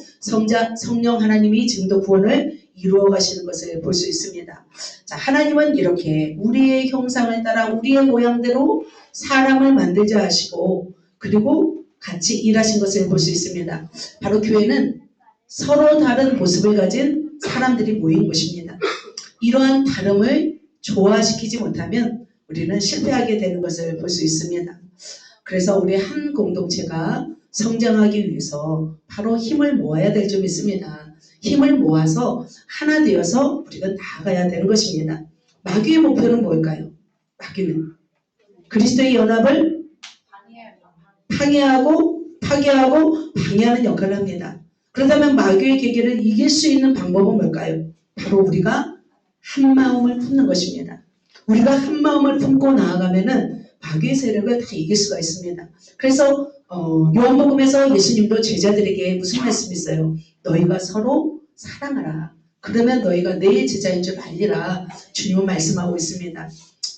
성령 하나님이 지금도 구원을 이루어 가시는 것을 볼 수 있습니다. 자, 하나님은 이렇게 우리의 형상을 따라 우리의 모양대로 사람을 만들자 하시고, 그리고 같이 일하신 것을 볼 수 있습니다. 바로 교회는 서로 다른 모습을 가진 사람들이 모인 곳입니다. 이러한 다름을 조화시키지 못하면 우리는 실패하게 되는 것을 볼 수 있습니다. 그래서 우리 한 공동체가 성장하기 위해서 바로 힘을 모아야 될 줄 믿습니다. 힘을 모아서 하나 되어서 우리가 나아가야 되는 것입니다. 마귀의 목표는 뭘까요? 마귀는 그리스도의 연합을 파괴하고 방해하는 역할을 합니다. 그렇다면 마귀의 계계를 이길 수 있는 방법은 뭘까요? 바로 우리가 한 마음을 품는 것입니다. 우리가 한 마음을 품고 나아가면은 마귀의 세력을 다 이길 수가 있습니다. 그래서 요한복음에서 예수님도 제자들에게 무슨 말씀이 있어요? 너희가 서로 사랑하라. 그러면 너희가 내 제자인 줄 알리라. 주님은 말씀하고 있습니다.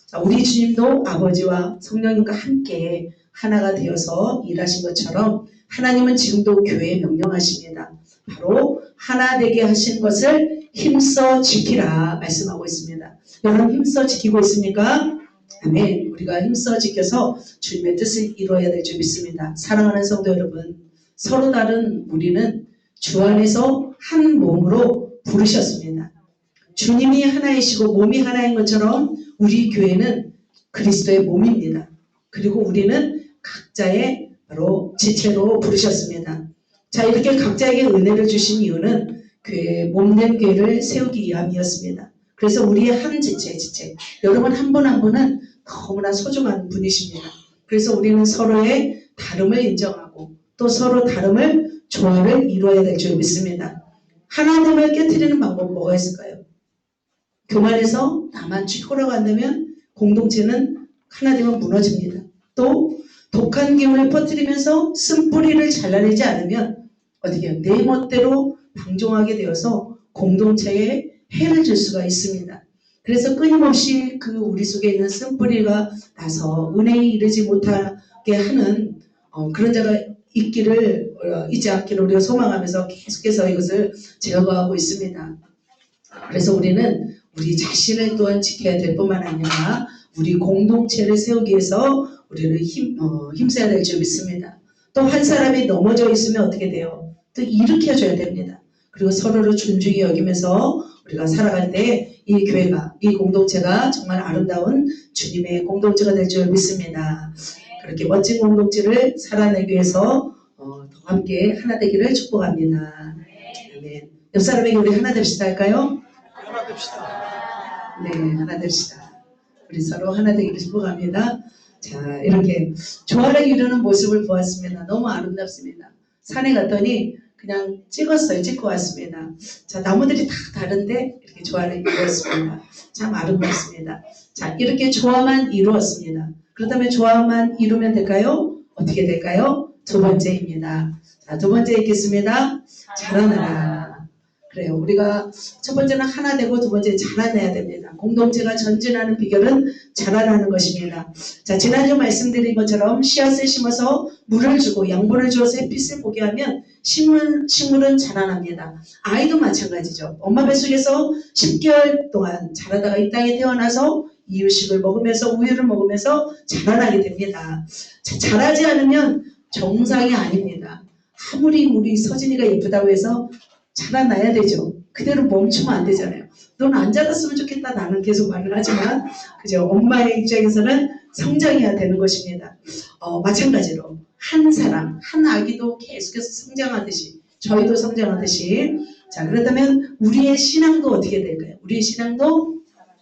자, 우리 주님도 아버지와 성령님과 함께 하나가 되어서 일하신 것처럼 하나님은 지금도 교회에 명령하십니다. 바로 하나 되게 하신 것을 힘써 지키라 말씀하고 있습니다. 여러분 힘써 지키고 있습니까? 아멘. 우리가 힘써 지켜서 주님의 뜻을 이루어야 될 줄 믿습니다. 사랑하는 성도 여러분, 서로 다른 우리는 주 안에서 한 몸으로 부르셨습니다. 주님이 하나이시고 몸이 하나인 것처럼 우리 교회는 그리스도의 몸입니다. 그리고 우리는 각자의 바로 지체로 부르셨습니다. 자, 이렇게 각자에게 은혜를 주신 이유는 교회, 몸된 교회를 세우기 위함이었습니다. 그래서 우리의 한 지체, 여러분 한 분 한 분은 너무나 소중한 분이십니다. 그래서 우리는 서로의 다름을 인정하고 또 서로 다름을 조화를 이루어야 될 줄 믿습니다. 하나됨을 깨트리는 방법은 뭐가 있을까요? 교만해서 나만 최고라고 한다면 공동체는 하나되면 무너집니다. 또 독한 기운을 퍼뜨리면서 쓴뿌리를 잘라내지 않으면 어떻게 해요? 내 멋대로 방종하게 되어서 공동체에 해를 줄 수가 있습니다. 그래서 끊임없이 그 우리 속에 있는 쓴뿌리가 나서 은혜에 이르지 못하게 하는 그런 자가 있기를 잊지 않기를 우리가 소망하면서 계속해서 이것을 제어하고 있습니다. 그래서 우리는 우리 자신을 또한 지켜야 될 뿐만 아니라 우리 공동체를 세우기 위해서 우리는 힘써야 될 줄 믿습니다. 또 한 사람이 넘어져 있으면 어떻게 돼요? 또 일으켜줘야 됩니다. 그리고 서로를 존중히 여기면서 우리가 살아갈 때 이 교회가, 이 공동체가 정말 아름다운 주님의 공동체가 될 줄 믿습니다. 그렇게 멋진 공동체를 살아내기 위해서 더 함께 하나 되기를 축복합니다. 아멘. 옆 사람에게 우리 하나 됩시다 할까요? 하나 됩시다. 네, 하나 됩시다. 우리 서로 하나 되기를 축복합니다. 자, 이렇게 조화를 이루는 모습을 보았습니다. 너무 아름답습니다. 산에 갔더니 그냥 찍었어요. 찍고 왔습니다. 자, 나무들이 다 다른데 이렇게 조화를 이루었습니다. 참 아름답습니다. 자, 이렇게 조화만 이루었습니다. 그렇다면 조화만 이루면 될까요? 어떻게 될까요? 두 번째입니다. 자, 두 번째 읽겠습니다. 자라나라. 그래요. 우리가 첫 번째는 하나 되고 두 번째 자라나야 됩니다. 공동체가 전진하는 비결은 자라나는 것입니다. 자, 지난주 말씀드린 것처럼 씨앗을 심어서 물을 주고 양분을 주어서 햇빛을 보게 하면 식물은 자라납니다. 아이도 마찬가지죠. 엄마 뱃속에서 10개월 동안 자라다가 이 땅에 태어나서 이유식을 먹으면서 우유를 먹으면서 자라나게 됩니다. 자, 자라지 않으면 정상이 아닙니다. 아무리 우리 서진이가 예쁘다고 해서 자라나야 되죠. 그대로 멈추면 안 되잖아요. 넌 안 자랐으면 좋겠다 나는 계속 말을 하지만 그죠? 엄마의 입장에서는 성장해야 되는 것입니다. 마찬가지로 한 사람, 한 아기도 계속해서 성장하듯이 저희도 성장하듯이 자, 그렇다면 우리의 신앙도 어떻게 될까요? 우리의 신앙도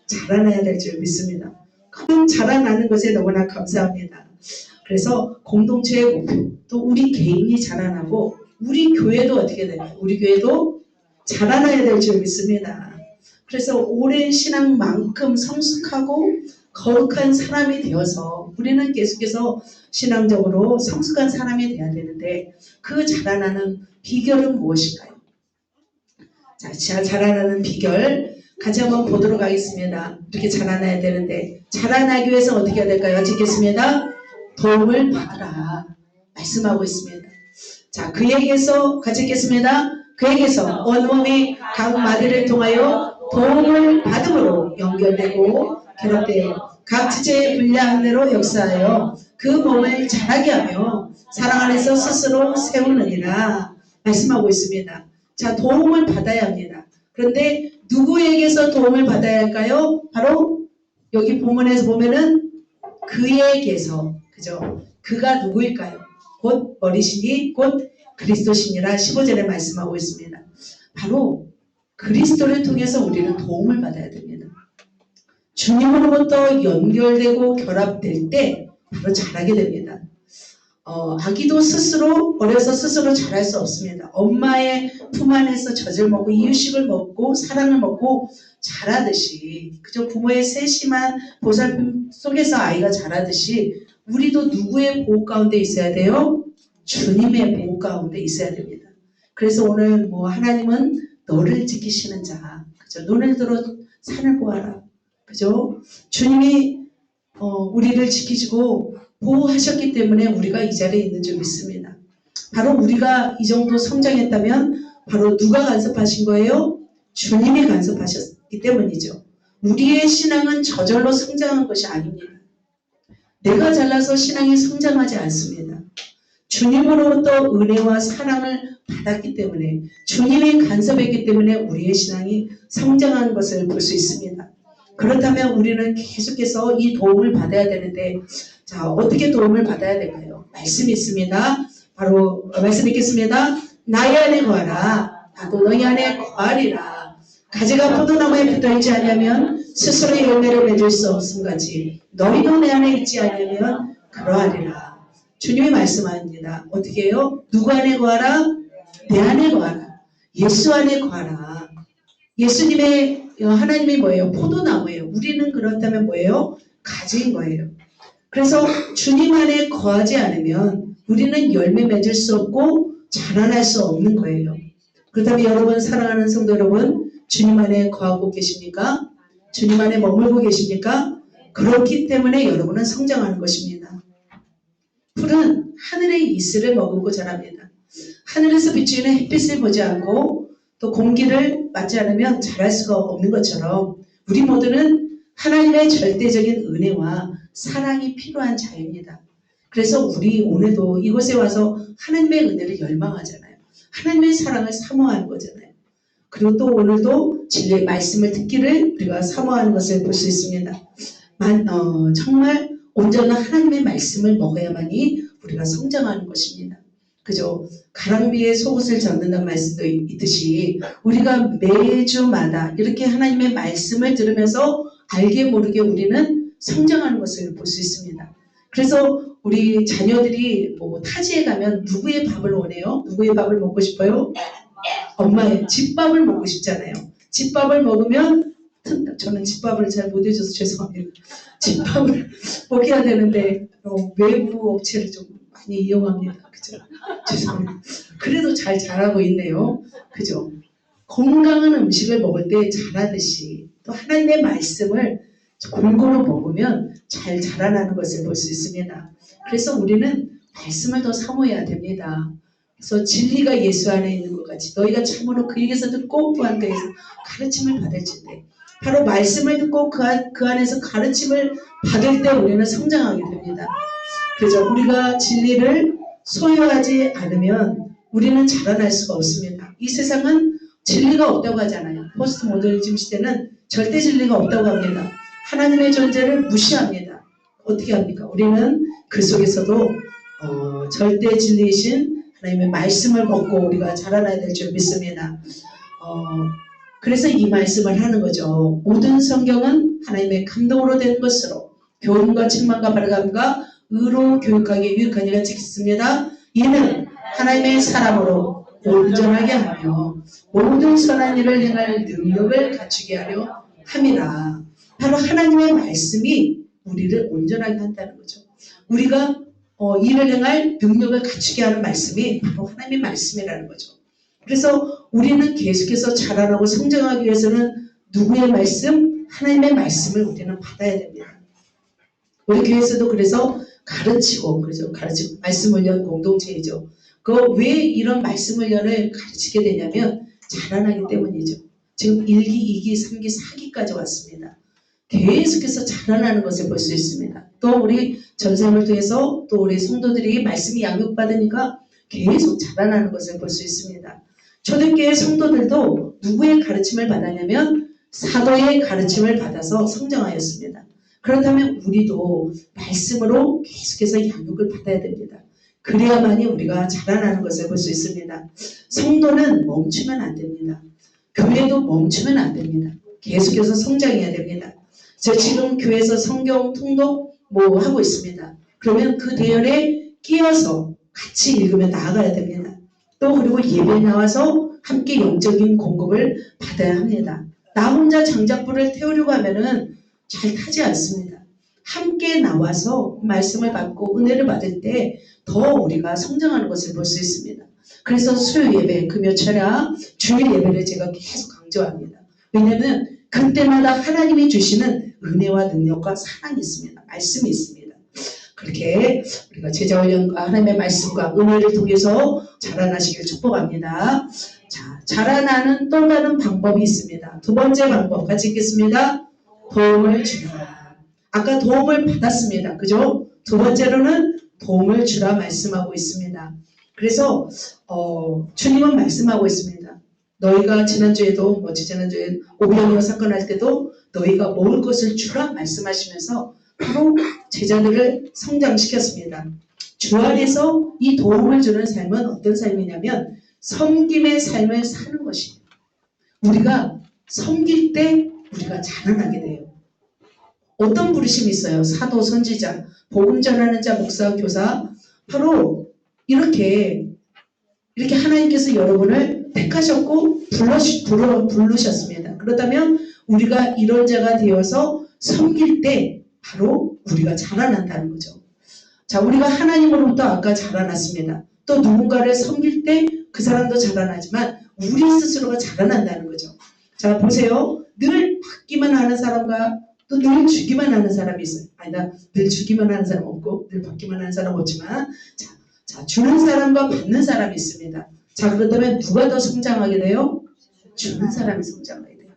자라나야 될 줄 믿습니다. 큰 자라나는 것에 너무나 감사합니다. 그래서 공동체의 목표, 또 우리 개인이 자라나고 우리 교회도 어떻게 되나요? 우리 교회도 자라나야 될 줄 믿습니다. 그래서 오랜 신앙만큼 성숙하고 거룩한 사람이 되어서 우리는 계속해서 신앙적으로 성숙한 사람이 되어야 되는데 그 자라나는 비결은 무엇일까요? 자, 자라나는 비결 같이 한번 보도록 하겠습니다. 이렇게 자라나야 되는데 자라나기 위해서 어떻게 해야 될까요? 찍겠습니다. 도움을 받아라 말씀하고 있습니다. 자, 그에게서 같이 읽겠습니다. 그에게서 온몸이 각 마디를 통하여 도움을 받음으로 연결되고 결합되어 각 지체의 분량한 대로 역사하여 그 몸을 자라게 하며 사랑 안에서 스스로 세우느니라 말씀하고 있습니다. 자, 도움을 받아야 합니다. 그런데 누구에게서 도움을 받아야 할까요? 바로 여기 본문에서 보면은 그에게서, 그죠? 그가 누구일까요? 곧 머리시니 곧 그리스도시니라 15절에 말씀하고 있습니다. 바로 그리스도를 통해서 우리는 도움을 받아야 됩니다. 주님으로부터 연결되고 결합될 때 바로 자라게 됩니다. 아기도 스스로 어려서 스스로 자랄 수 없습니다. 엄마의 품 안에서 젖을 먹고 이유식을 먹고 사랑을 먹고 자라듯이 그저 부모의 세심한 보살핌 속에서 아이가 자라듯이 우리도 누구의 보호 가운데 있어야 돼요? 주님의 보호 가운데 있어야 됩니다. 그래서 오늘 하나님은 너를 지키시는 자, 그죠? 눈을 들어 산을 보아라, 그죠? 주님이 우리를 지키시고 보호하셨기 때문에 우리가 이 자리에 있는 줄 믿습니다. 바로 우리가 이 정도 성장했다면 바로 누가 간섭하신 거예요? 주님이 간섭하셨기 때문이죠. 우리의 신앙은 저절로 성장한 것이 아닙니다. 내가 잘나서 신앙이 성장하지 않습니다. 주님으로부터 은혜와 사랑을 받았기 때문에 주님이 간섭했기 때문에 우리의 신앙이 성장한 것을 볼 수 있습니다. 그렇다면 우리는 계속해서 이 도움을 받아야 되는데 자, 어떻게 도움을 받아야 될까요? 말씀이 있습니다. 바로 말씀 읽겠습니다. 나의 안에 거하라. 나도 너희 안에 거하리라. 가지가 포도나무에 붙어있지 않으면 스스로 열매를 맺을 수 없음같이 너희도 내 안에 있지 않으면 그러하리라. 주님이 말씀합니다. 어떻게 해요? 누구 안에 거하라? 내 안에 거하라. 예수 안에 거하라. 예수님의 하나님이 뭐예요? 포도나무예요. 우리는 그렇다면 뭐예요? 가지인 거예요. 그래서 주님 안에 거하지 않으면 우리는 열매 맺을 수 없고 자라날 수 없는 거예요. 그렇다면 여러분, 사랑하는 성도 여러분, 주님 안에 거하고 계십니까? 주님 안에 머물고 계십니까? 그렇기 때문에 여러분은 성장하는 것입니다. 풀은 하늘의 이슬을 머금고 자랍니다. 하늘에서 비추는 햇빛을 보지 않고 또 공기를 맞지 않으면 자랄 수가 없는 것처럼 우리 모두는 하나님의 절대적인 은혜와 사랑이 필요한 자입니다. 그래서 우리 오늘도 이곳에 와서 하나님의 은혜를 열망하잖아요. 하나님의 사랑을 사모하는 거잖아요. 그리고 또 오늘도 진리의 말씀을 듣기를 우리가 사모하는 것을 볼 수 있습니다. 정말 온전한 하나님의 말씀을 먹어야만이 우리가 성장하는 것입니다. 그죠? 가랑비에 속옷을 젖는다는 말씀도 있듯이 우리가 매주마다 이렇게 하나님의 말씀을 들으면서 알게 모르게 우리는 성장하는 것을 볼 수 있습니다. 그래서 우리 자녀들이 뭐 타지에 가면 누구의 밥을 원해요? 누구의 밥을 먹고 싶어요? 엄마의 집밥을 먹고 싶잖아요. 집밥을 먹으면 저는 집밥을 잘 못 해줘서 죄송합니다. 집밥을 먹여야 되는데 외부 업체를 좀 많이 이용합니다. 그죠? 죄송합니다. 그래도 잘 자라고 있네요. 그죠? 건강한 음식을 먹을 때 자라듯이 또 하나님의 말씀을 골고루 먹으면 잘 자라나는 것을 볼 수 있습니다. 그래서 우리는 말씀을 더 사모해야 됩니다. 그래서 진리가 예수 안에 있는 것 같이 너희가 참으로 그에게서 듣고 또한 그에게서 가르침을 받을진대. 바로 말씀을 듣고 그 안에서 가르침을 받을 때 우리는 성장하게 됩니다. 그래서 우리가 진리를 소유하지 않으면 우리는 자라날 수가 없습니다. 이 세상은 진리가 없다고 하잖아요. 포스트 모더니즘 시대는 절대 진리가 없다고 합니다. 하나님의 존재를 무시합니다. 어떻게 합니까? 우리는 그 속에서도 절대 진리이신 하나님의 말씀을 먹고 우리가 자라나야 될 줄 믿습니다. 그래서 이 말씀을 하는 거죠. 모든 성경은 하나님의 감동으로 된 것으로 교훈과 책망과 바르감과 의로 교육하기에 유익하니라 책했습니다. 이는 하나님의 사람으로 온전하게 하며 모든 선한 일을 행할 능력을 갖추게 하려 함이라. 바로 하나님의 말씀이 우리를 온전하게 한다는 거죠. 우리가 일을 행할 능력을 갖추게 하는 말씀이 바로 하나님의 말씀이라는 거죠. 그래서 우리는 계속해서 자라나고 성장하기 위해서는 누구의 말씀? 하나님의 말씀을 우리는 받아야 됩니다. 우리 교회에서도 그래서 가르치고 말씀 훈련 공동체이죠. 왜 이런 말씀 훈련을 가르치게 되냐면 자라나기 때문이죠. 지금 1기, 2기, 3기, 4기까지 왔습니다. 계속해서 자라나는 것을 볼 수 있습니다. 또 우리 전생을 통해서 또 우리 성도들이 말씀이 양육받으니까 계속 자라나는 것을 볼 수 있습니다. 초대교회 성도들도 누구의 가르침을 받았냐면 사도의 가르침을 받아서 성장하였습니다. 그렇다면 우리도 말씀으로 계속해서 양육을 받아야 됩니다. 그래야만이 우리가 자라나는 것을 볼 수 있습니다. 성도는 멈추면 안 됩니다. 교회도 멈추면 안 됩니다. 계속해서 성장해야 됩니다. 저 지금 교회에서 성경 통독 하고 있습니다. 그러면 그 대열에 끼어서 같이 읽으며 나아가야 됩니다. 또 그리고 예배 나와서 함께 영적인 공급을 받아야 합니다. 나 혼자 장작불을 태우려고 하면은 잘 타지 않습니다. 함께 나와서 말씀을 받고 은혜를 받을 때 더 우리가 성장하는 것을 볼 수 있습니다. 그래서 수요 예배, 금요 철야, 주일 예배를 제가 계속 강조합니다. 왜냐하면 그때마다 하나님이 주시는 은혜와 능력과 사랑이 있습니다. 말씀이 있습니다. 그렇게 우리가 제자훈련과 하나님의 말씀과 은혜를 통해서 자라나시길 축복합니다. 자, 자라나는 또 다른 방법이 있습니다. 두 번째 방법 같이 읽겠습니다. 도움을 주라. 아까 도움을 받았습니다. 그죠? 두 번째로는 도움을 주라 말씀하고 있습니다. 그래서 주님은 말씀하고 있습니다. 너희가 지난주에도 지난주에 오병이어 사건 할 때도 너희가 먹을 것을 주라 말씀하시면서 바로 제자들을 성장시켰습니다. 주 안에서 이 도움을 주는 삶은 어떤 삶이냐면 섬김의 삶을 사는 것이에요. 우리가 섬길 때 우리가 자라나게 돼요. 어떤 부르심이 있어요? 사도, 선지자, 복음 전하는 자, 목사, 교사. 바로 이렇게 하나님께서 여러분을 택하셨고 부르셨습니다. 그렇다면 우리가 이런 자가 되어서 섬길 때 바로 우리가 자라난다는 거죠. 자, 우리가 하나님으로부터 아까 자라났습니다. 또 누군가를 섬길 때 그 사람도 자라나지만 우리 스스로가 자라난다는 거죠. 자, 보세요. 늘 받기만 하는 사람과 또 늘 주기만 하는 사람이 있어요. 아니다, 늘 주기만 하는 사람 없고 늘 받기만 하는 사람 없지만 자, 주는 사람과 받는 사람이 있습니다. 자, 그렇다면 누가 더 성장하게 돼요? 주는 사람이 성장하게 돼요.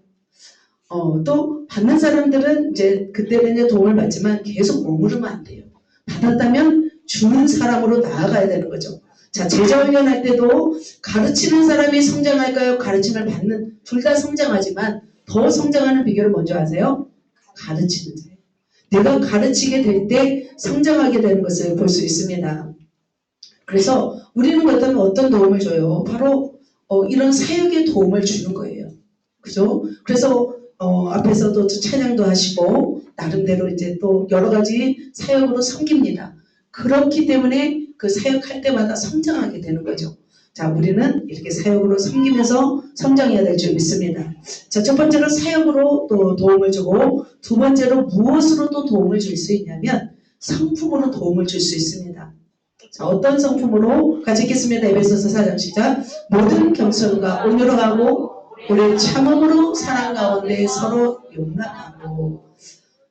또 받는 사람들은 이제 그때는 도움을 받지만 계속 머무르면 안 돼요. 받았다면 주는 사람으로 나아가야 되는 거죠. 자, 제자 훈련할 때도 가르치는 사람이 성장할까요? 가르침을 받는, 둘 다 성장하지만 더 성장하는 비결을 먼저 아세요? 가르치는 자예요. 내가 가르치게 될 때 성장하게 되는 것을 볼 수 있습니다. 그래서 우리는 그렇다면 어떤 도움을 줘요? 바로 이런 사역에 도움을 주는 거예요. 그죠? 그래서 앞에서도 찬양도 하시고 나름대로 이제 또 여러 가지 사역으로 섬깁니다. 그렇기 때문에 그 사역할 때마다 성장하게 되는 거죠. 자, 우리는 이렇게 사역으로 섬기면서 성장해야 될 줄 믿습니다. 자, 첫 번째로 사역으로 또 도움을 주고, 두 번째로 무엇으로 또 도움을 줄 수 있냐면 성품으로 도움을 줄 수 있습니다. 자, 어떤 성품으로? 같이 읽겠습니다. 에베소서 4장 시작. 모든 겸손과 온유로하고 오래 참음으로 사랑 가운데 서로 용납하고.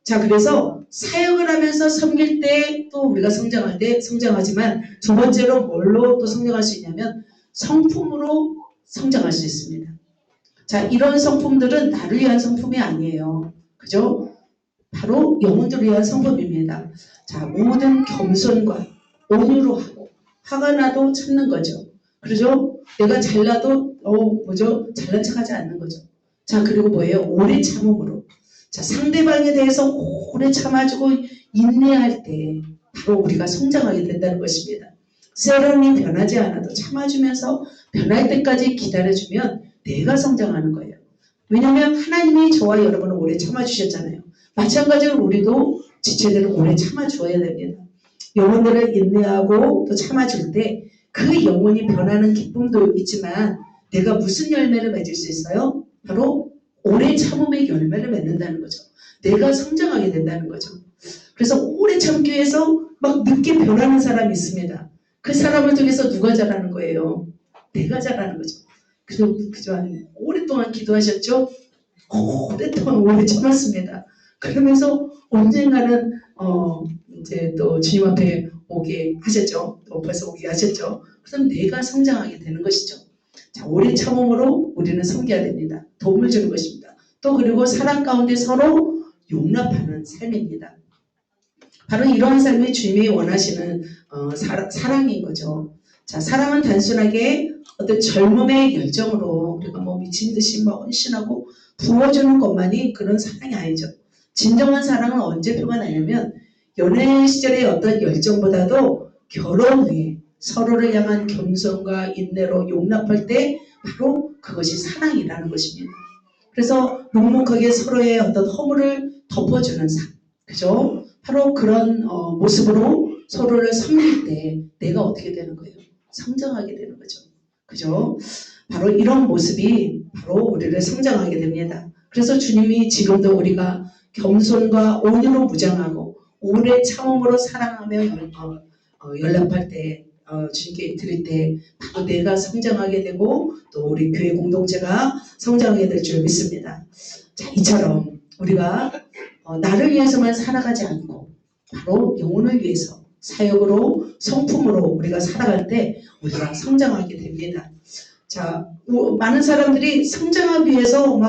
자, 그래서 사역을 하면서 섬길 때 또 우리가 성장할 때 성장하지만 두 번째로 뭘로 또 성장할 수 있냐면 성품으로 성장할 수 있습니다. 자, 이런 성품들은 나를 위한 성품이 아니에요. 그죠? 바로 영혼들을 위한 성품입니다. 자, 모든 겸손과 온유로 하고 화가 나도 참는 거죠. 그러죠? 내가 잘나도 잘난 척하지 않는 거죠. 자, 그리고 뭐예요? 오래 참음으로. 자, 상대방에 대해서 오래 참아주고 인내할 때 바로 우리가 성장하게 된다는 것입니다. 세련이 변하지 않아도 참아주면서 변할 때까지 기다려주면 내가 성장하는 거예요. 왜냐하면 하나님이 저와 여러분을 오래 참아주셨잖아요. 마찬가지로 우리도 지체들을 오래 참아주어야 됩니다. 영혼들을 인내하고 또 참아줄 때 그 영혼이 변하는 기쁨도 있지만 내가 무슨 열매를 맺을 수 있어요? 바로 오래 참음의 열매를 맺는다는 거죠. 내가 성장하게 된다는 거죠. 그래서 오래 참기 위해서 막 늦게 변하는 사람이 있습니다. 그 사람을 통해서 누가 자라는 거예요? 내가 자라는 거죠. 그저 오랫동안 기도하셨죠? 오랫동안 오래 참았습니다. 그러면서 언젠가는 이제 또 주님 앞에 오게 하셨죠. 높아서 오게 하셨죠. 그럼 내가 성장하게 되는 것이죠. 자, 오래 참음으로 우리는 섬겨야 됩니다. 도움을 주는 것입니다. 또 그리고 사랑 가운데 서로 용납하는 삶입니다. 바로 이러한 삶이 주님이 원하시는 사랑인 거죠. 자, 사랑은 단순하게 어떤 젊음의 열정으로 우리가 미친 듯이 헌신하고 부어주는 것만이 그런 사랑이 아니죠. 진정한 사랑은 언제 표가 나냐면 연애 시절의 어떤 열정보다도 결혼 후에 서로를 향한 겸손과 인내로 용납할 때 바로 그것이 사랑이라는 것입니다. 그래서 묵묵하게 서로의 어떤 허물을 덮어주는 삶, 그죠? 바로 그런 모습으로 서로를 섬길 때 내가 어떻게 되는 거예요? 성장하게 되는 거죠. 그죠? 바로 이런 모습이 바로 우리를 성장하게 됩니다. 그래서 주님이 지금도 우리가 겸손과 온유로 무장하고 오래 참음으로 사랑하며 연락할 때 주님께 드릴 때 바로 내가 성장하게 되고 또 우리 교회 공동체가 성장하게 될 줄 믿습니다. 자, 이처럼 우리가 나를 위해서만 살아가지 않고 바로 영혼을 위해서 사역으로 성품으로 우리가 살아갈 때 우리가 성장하게 됩니다. 자, 많은 사람들이 성장하기 위해서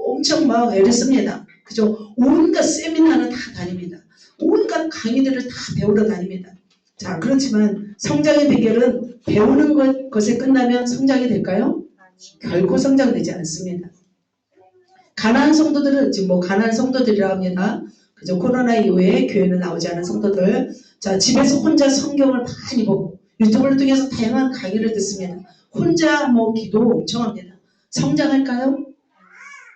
엄청 애를 씁니다. 그죠? 온갖 세미나는 다 다닙니다. 온갖 강의들을 다 배우러 다닙니다. 자, 그렇지만 성장의 비결은 배우는 것에 끝나면 성장이 될까요? 결코 성장되지 않습니다. 가난한 성도들은 지금 가난한 성도들이라 합니다. 그죠? 코로나 이후에 교회는 나오지 않은 성도들. 자, 집에서 혼자 성경을 많이 보고 유튜브를 통해서 다양한 강의를 듣습니다. 혼자 뭐 기도 엄청 합니다. 성장할까요?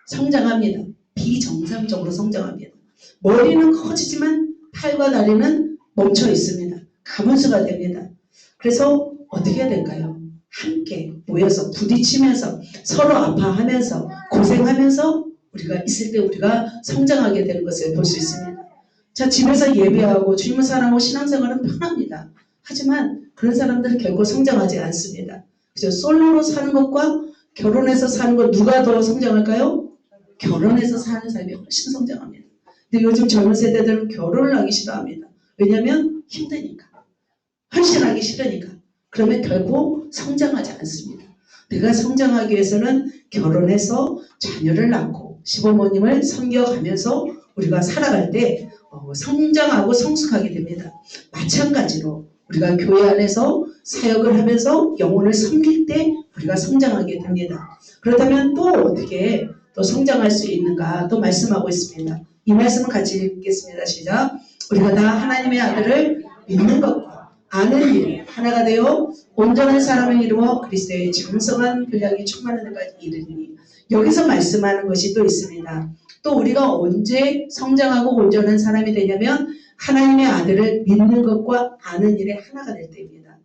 성장합니다. 비정상적으로 성장합니다. 머리는 커지지만 팔과 다리는 멈춰 있습니다. 가문수가 됩니다. 그래서 어떻게 해야 될까요? 함께 모여서 부딪히면서 서로 아파하면서 고생하면서 우리가 있을 때 우리가 성장하게 되는 것을 볼 수 있습니다. 자, 집에서 예배하고 주님을 사랑하고 신앙생활은 편합니다. 하지만 그런 사람들은 결국 성장하지 않습니다. 그죠? 솔로로 사는 것과 결혼해서 사는 것 누가 더 성장할까요? 결혼해서 사는 사람이 훨씬 성장합니다. 근데 요즘 젊은 세대들은 결혼을 하기 싫어합니다. 왜냐하면 힘드니까. 헌신하기 싫으니까. 그러면 결국 성장하지 않습니다. 내가 성장하기 위해서는 결혼해서 자녀를 낳고 시부모님을 섬겨가면서 우리가 살아갈 때 성장하고 성숙하게 됩니다. 마찬가지로 우리가 교회 안에서 사역을 하면서 영혼을 섬길 때 우리가 성장하게 됩니다. 그렇다면 또 어떻게 또 성장할 수 있는가 또 말씀하고 있습니다. 이 말씀을 같이 읽겠습니다. 시작. 우리가 다 하나님의 아들을 믿는 것과 아는 일 하나가 되어 온전한 사람을 이루어 그리스도의 장성한 분량이 충만한 데까지 이르니. 여기서 말씀하는 것이 또 있습니다. 또 우리가 언제 성장하고 온전한 사람이 되냐면 하나님의 아들을 믿는 것과 아는 일에 하나가 될 때입니다.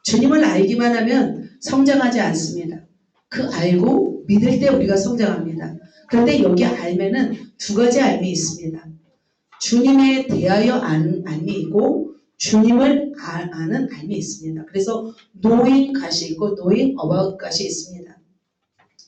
주님을 알기만 하면 성장하지 않습니다. 그 알고 믿을 때 우리가 성장합니다. 그런데 여기 알면은 두 가지 알미 있습니다. 주님에 대하여 아는 알미 있고 주님을 아는 알미 있습니다. 그래서 knowing 것이 있고 knowing about 것이 있습니다.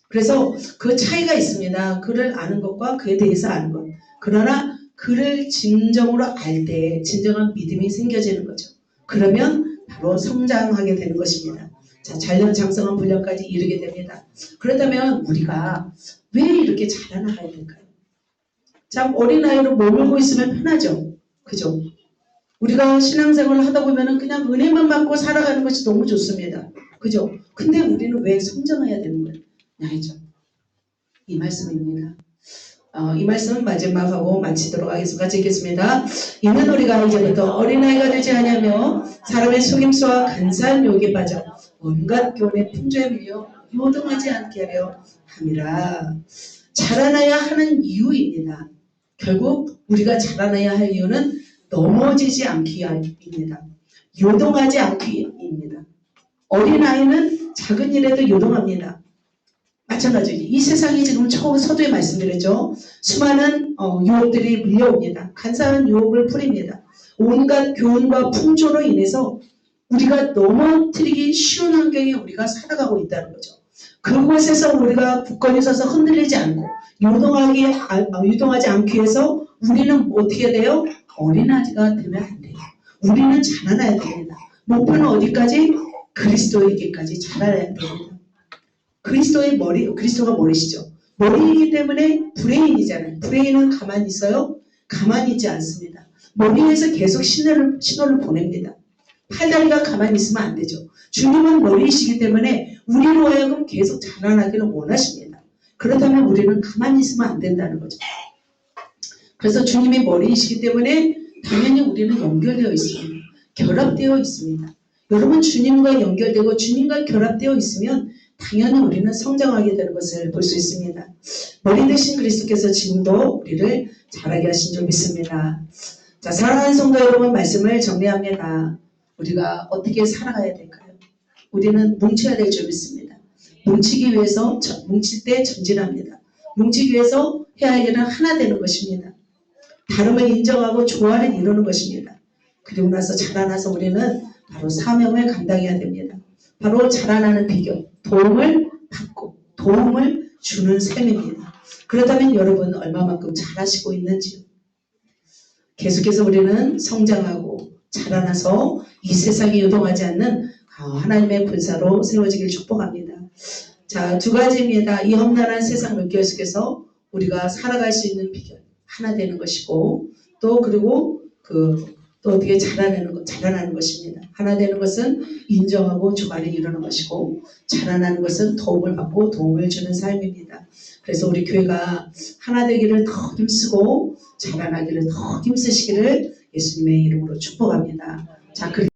그래서 그 차이가 있습니다. 그를 아는 것과 그에 대해서 아는 것. 그러나 그를 진정으로 알 때 진정한 믿음이 생겨지는 거죠. 그러면 바로 성장하게 되는 것입니다. 자, 잘난 장성한 분량까지 이르게 됩니다. 그렇다면 우리가 왜 이렇게 자라나가야 될까요? 참 어린아이로 머물고 있으면 편하죠. 그죠? 우리가 신앙생활을 하다 보면 그냥 은혜만 받고 살아가는 것이 너무 좋습니다. 그죠? 근데 우리는 왜 성장해야 되는 거예요? 알죠? 이 말씀입니다. 이 말씀은 마지막하고 마치도록 하겠습니다. 같이 읽겠습니다. 이는 우리가 이제부터 어린아이가 되지 않으며 사람의 속임수와 간사한 유혹에 빠져 온갖 교훈의 풍조에 밀려 요동하지 않게 하려 함이라. 자라나야 하는 이유입니다. 결국 우리가 자라나야 할 이유는 넘어지지 않기 위함입니다. 요동하지 않기입니다. 어린아이는 작은 일에도 요동합니다. 마찬가지죠. 이 세상이 지금 서두에 말씀드렸죠. 수많은 유혹들이 밀려옵니다. 간사한 유혹을 뿌립니다. 온갖 교훈과 풍조로 인해서 우리가 넘어뜨리기 쉬운 환경에 우리가 살아가고 있다는 거죠. 그곳에서 우리가 굳건히 서서 흔들리지 않고 유동하지 않기 위해서 우리는 어떻게 돼요? 어린아이가 되면 안 돼요. 우리는 자라나야 됩니다. 목표는 어디까지? 그리스도에게까지 자라나야 됩니다. 그리스도가 머리시죠. 머리이기 때문에 브레인이잖아요. 브레인은 가만히 있어요? 가만히 있지 않습니다. 머리에서 계속 신호를 보냅니다. 팔다리가 가만히 있으면 안 되죠. 주님은 머리이시기 때문에 우리로 하여금 계속 자라나기를 원하십니다. 그렇다면 우리는 가만히 있으면 안 된다는 거죠. 그래서 주님이 머리이시기 때문에 당연히 우리는 연결되어 있습니다. 결합되어 있습니다. 여러분 주님과 연결되고 주님과 결합되어 있으면 당연히 우리는 성장하게 되는 것을 볼 수 있습니다. 머리 대신 그리스도께서 지금도 우리를 자라게 하신 줄 믿습니다. 자, 사랑하는 성도 여러분 말씀을 정리합니다. 우리가 어떻게 살아가야 될까요? 우리는 뭉쳐야 될 줄 믿습니다. 뭉칠 때 전진합니다. 뭉치기 위해서 해야 할 일은 하나 되는 것입니다. 다름을 인정하고 조화를 이루는 것입니다. 그리고 나서 자라나서 우리는 바로 사명을 감당해야 됩니다. 바로 자라나는 비결, 도움을 받고 도움을 주는 삶입니다. 그렇다면 여러분 얼마만큼 잘하시고 있는지요? 계속해서 우리는 성장하고 자라나서 이 세상에 요동하지 않는 하나님의 군사로 세워지길 축복합니다. 자, 두 가지입니다. 이 험난한 세상을 계속해서 우리가 살아갈 수 있는 비결 하나 되는 것이고 또 그리고 또 어떻게 자라나는 것입니다. 하나 되는 것은 인정하고 조화를 이루는 것이고 자라나는 것은 도움을 받고 도움을 주는 삶입니다. 그래서 우리 교회가 하나 되기를 더 힘쓰고 자라나기를 더 힘쓰시기를 예수님의 이름으로 축복합니다. 자, 그렇게